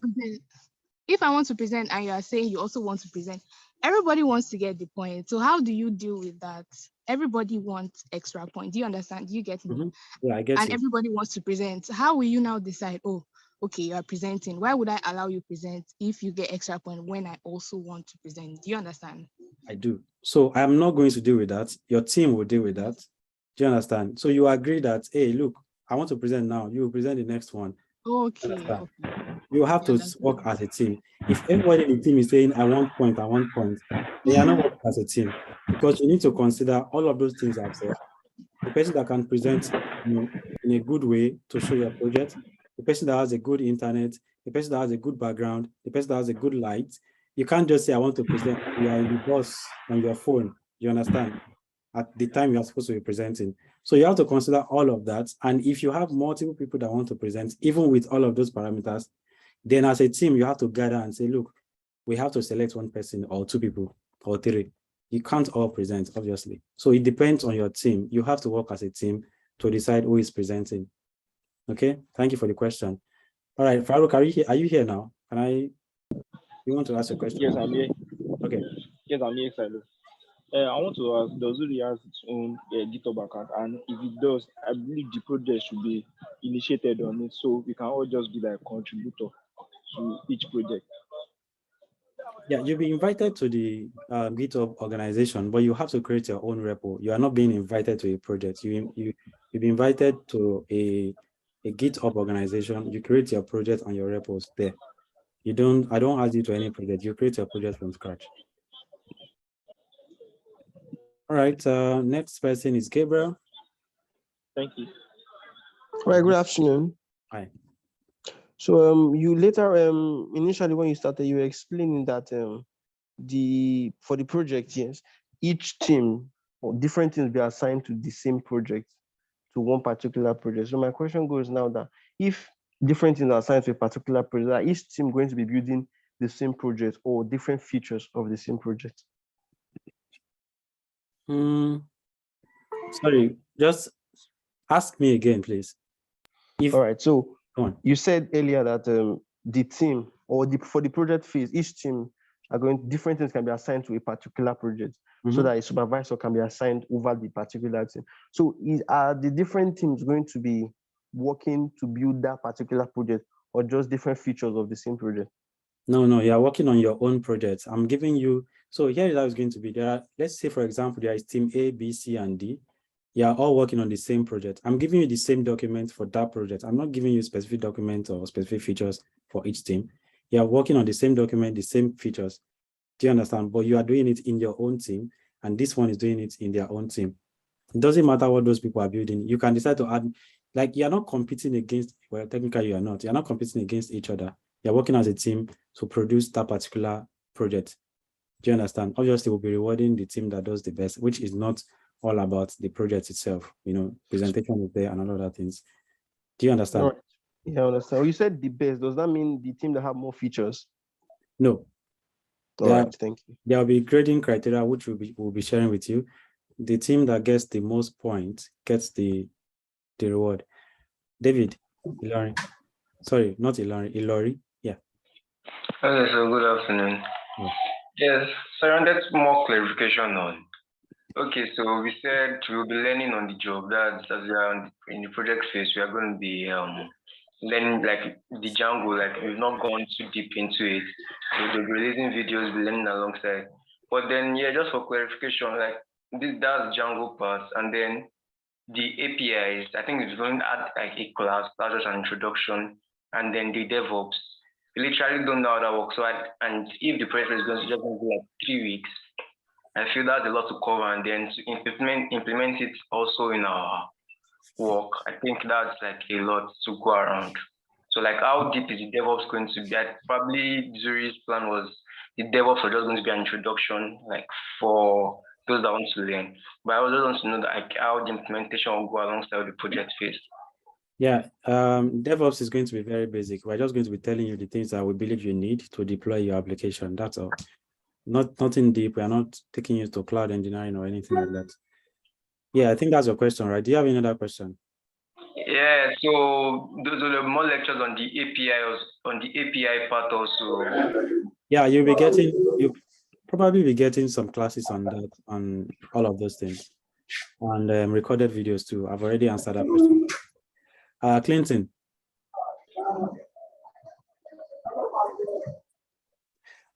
present, and you are saying you also want to present, everybody wants to get the point. So how do you deal with that? Everybody wants extra point. Do you understand? Do you get me? Yeah, I get and you. Everybody wants to present. How will you now decide, oh, okay, you are presenting. Why would I allow you present if you get extra point when I also want to present? Do you understand? I do. So I'm not going to deal with that. Your team will deal with that. Do you understand? So you agree that, hey, look, I want to present now. You will present the next one. Okay. You have to work as a team. If everybody in the team is saying, I want point, they are not working as a team, because you need to consider all of those things I've said. The person that can present in a good way to show your project, the person that has a good internet, the person that has a good background, the person that has a good light. You can't just say, I want to present. You are in the bus on your phone. You understand? At the time you're supposed to be presenting. So you have to consider all of that. And if you have multiple people that want to present, even with all of those parameters, then as a team, you have to gather and say, look, we have to select one person or 2 people or 3. You can't all present, obviously. So it depends on your team. You have to work as a team to decide who is presenting. Okay, thank you for the question. All right, Farouk, are you here now? You want to ask a question? Yes, I'm here. Okay. Yes, I'm here, Silo. I want to ask, does it have its own GitHub account? And if it does, I believe the project should be initiated on it, so we can all just be like contributor to each project. Yeah, you'll be invited to the GitHub organization, but you have to create your own repo. You are not being invited to a project. You'll be invited to a GitHub organization. You create your project and your repos there. I don't add you to any project. You create your project from scratch. All right, next person is Gabriel. Thank you. All right, good afternoon. Hi. So you later initially when you started, you were explaining that for the project, yes, each team or different teams be assigned to the same project, to one particular project. So my question goes now that if different teams are assigned to a particular project, are each team going to be building the same project or different features of the same project? Sorry, just ask me again, please. All right, so you said earlier that the team or for the project phase, each team different teams can be assigned to a particular project so that a supervisor can be assigned over the particular team. So are the different teams going to be working to build that particular project or just different features of the same project? No, you are working on your own project. I'm giving you, so here is how it's going to be. Let's say, for example, there is team A, B, C, and D. You are all working on the same project. I'm giving you the same document for that project. I'm not giving you specific document or specific features for each team. You are working on the same document, the same features. Do you understand? But you are doing it in your own team, and this one is doing it in their own team. It doesn't matter what those people are building. You can decide to add, like, you're not competing against, well, technically you are not. You're not competing against each other. You're working as a team to produce that particular project. Do you understand? Obviously, we'll be rewarding the team that does the best, which is not all about the project itself. Presentation is there and all other things. Do you understand? All right. Yeah, I understand. You said the best. Does that mean the team that have more features? No. All right, thank you. There will be grading criteria, which we'll be sharing with you. The team that gets the most points gets the reward. David, Ilori. Sorry, not Ilori, Ilori. Yeah. Okay, so good afternoon. Yes, so I wanted more clarification on. Okay, so we said we'll be learning on the job. That's as we are in the project phase, we are going to be learning like the Django, like we've not gone too deep into it. So we'll be releasing videos, be learning alongside. But then, yeah, just for clarification, like that's Django part, and then the APIs, I think it's going to add like a class, that's just an introduction, and then the DevOps. We literally don't know how that works. So and if the project is just going to be like 3 weeks, I feel that's a lot to cover, and then to implement it also in our work, I think that's like a lot to go around. So like how deep is the DevOps going to be? Probably Zuri's plan was the DevOps was just going to be an introduction, like for those that want to learn. But I also want to know that like how the implementation will go alongside the project phase. Yeah, DevOps is going to be very basic. We're just going to be telling you the things that we believe you need to deploy your application. That's all. Nothing deep. We're not taking you to cloud engineering or anything like that. Yeah, I think that's your question, right? Do you have any other question? Yeah, so those are the more lectures on the API part also. Yeah, you'll probably be getting some classes on that, on all of those things, and recorded videos too. I've already answered that question. Clinton.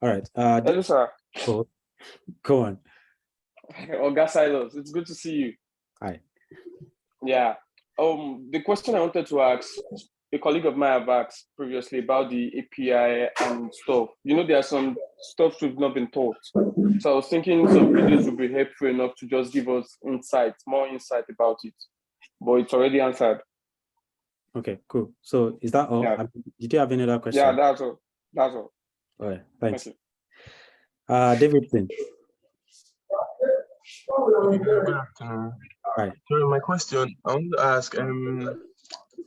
All right. Hello, sir. Go on. Oga Silos, it's good to see you. Hi. Yeah. The question I wanted to ask, a colleague of mine have asked previously about the API and stuff. There are some stuff we've not been taught. So I was thinking some videos would be helpful enough to just give us more insight about it. But it's already answered. Okay, cool. So is that all? Yeah. Did you have any other question? Yeah, that's all. That's all. All right, thanks. Thank you. Davidson. Good afternoon. Hi. So my question, I want to ask,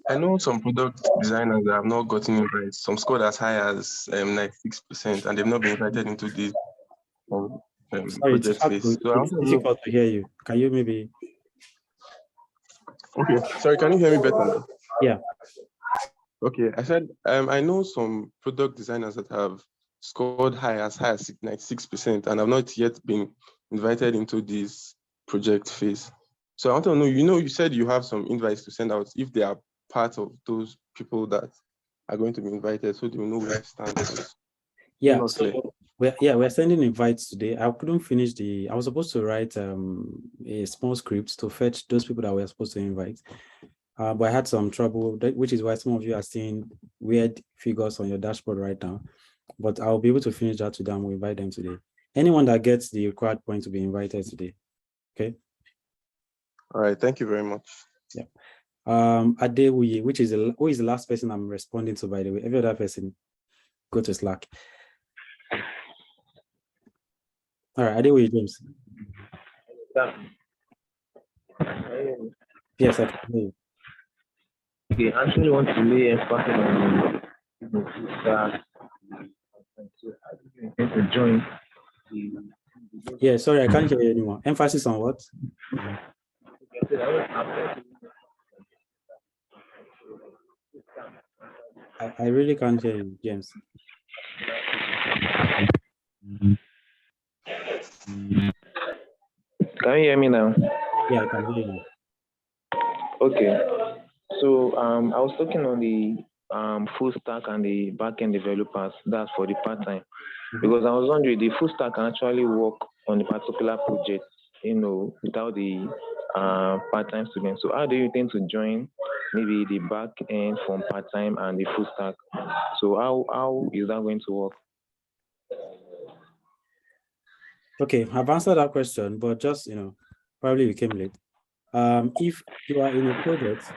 I know some product designers that have not gotten invited, some scored as high as 96%, and they've not been invited into this Sorry, project phase. So it's difficult to hear you. Can you maybe? Okay, sorry, can you hear me better now? Yeah. Okay, I said, I know some product designers that have scored as high as 96% and have not yet been invited into this project phase. So I want to know, you said you have some invites to send out if they are part of those people that are going to be invited, so they will know where to stand. Yeah, so we're sending invites today. I couldn't finish I was supposed to write a small script to fetch those people that we're supposed to invite. But I had some trouble, which is why some of you are seeing weird figures on your dashboard right now. But I'll be able to finish that today and we'll invite them today. Anyone that gets the required point to be invited today. Okay. All right. Thank you very much. Yeah. Adewuye, who is the last person I'm responding to, by the way. Every other person, go to Slack. All right, I deal with James. Yes, I can hear you. Okay, I actually want to lay emphasis on the full stack. So how do you intend to join the Yeah, sorry, I can't hear you anymore. Emphasis on what? I really can't hear you, James. Can you hear me now? Yeah, I can hear you. Okay. So I was talking on the full stack and the backend developers. That's for the part-time. Because I was wondering, the full stack can actually work on a particular project, without the part-time students. So how do you intend to join maybe the back end from part-time and the full stack? So how is that going to work? Okay, I've answered that question, but just, probably we came late. If you are in a project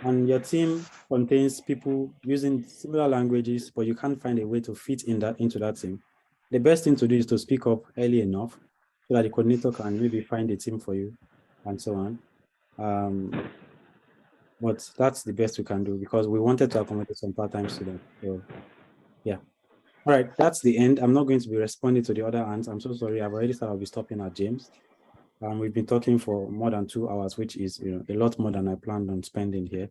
and your team contains people using similar languages, but you can't find a way to fit into that team, the best thing to do is to speak up early enough so that the coordinator can maybe find a team for you and so on. But that's the best we can do because we wanted to accommodate some part-time students. So yeah. All right, that's the end. I'm not going to be responding to the other hands. I'm so sorry. I've already said I'll be stopping at James. We've been talking for more than 2 hours, which is a lot more than I planned on spending here.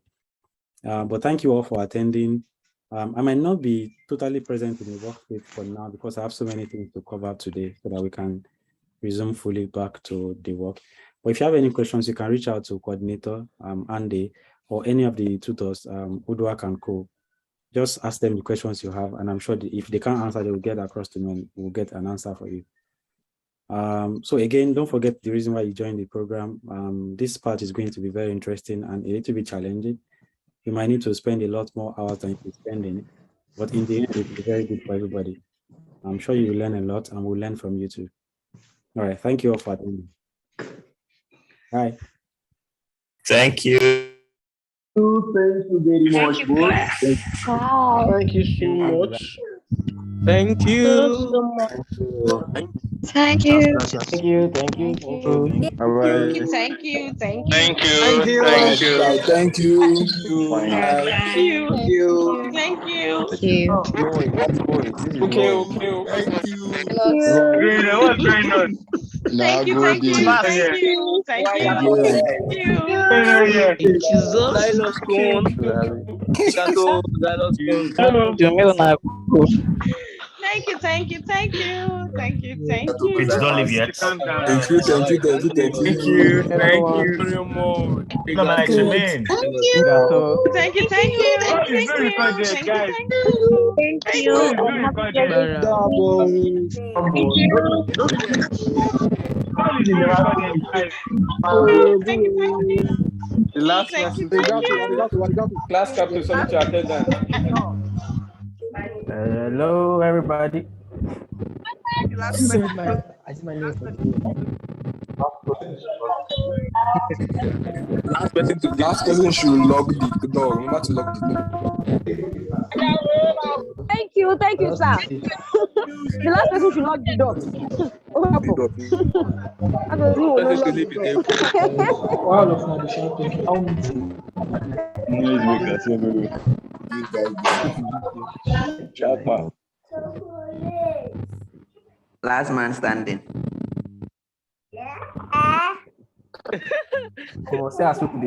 But thank you all for attending. I might not be totally present in the workspace for now because I have so many things to cover today so that we can resume fully back to the work. But if you have any questions, you can reach out to coordinator Andy or any of the tutors, Uduak and Co. Just ask them the questions you have, and I'm sure if they can't answer, they will get across to me and we'll get an answer for you. So again, don't forget the reason why you joined the program. This part is going to be very interesting and a little bit challenging. You might need to spend a lot more hours than you're spending, but in the end, it will be very good for everybody. I'm sure you will learn a lot and we'll learn from you too. All right, thank you all for attending. Bye. Thank you. Thank you very much, boss. Wow. Thank you so much. Thank you. Thank you. Thank you. Bye-bye. Thank you. Thank you. Thank you. Thank you. Thank you. Thank you. Thank you. Thank you. Thank you. This is Okay. Thank you. What's going on? Now Thank you. go Thank you. there. Thank you. Thank you. Again. Thank you. Xylos con. Canto Xylos con. Thank you. Thank you. Thank you. Thank you. Thank you. Wait, don't leave yet. Calm down Thank now. you. Thank you. Thank you. Thank Thank you. you. Thank you. Very much. No, like Shemaine. Thank you. Thank you. Thank you. Oh, it's Thank being you. recorded, Thank you. guys. Thank you. Thank Thank you. Oh, you. it's being recorded. Oh, it's being recorded, guys. Thank you. Thank you. The last Thank you. person. Thank you. Class captain, submit your attendance. Hello, everybody. I just submit my name for Last person should lock the door. Remember to lock the door. Thank you, sir. The last person should lock the door. I don't know. All of my shouting. How many? Last man standing. Say I spoke to the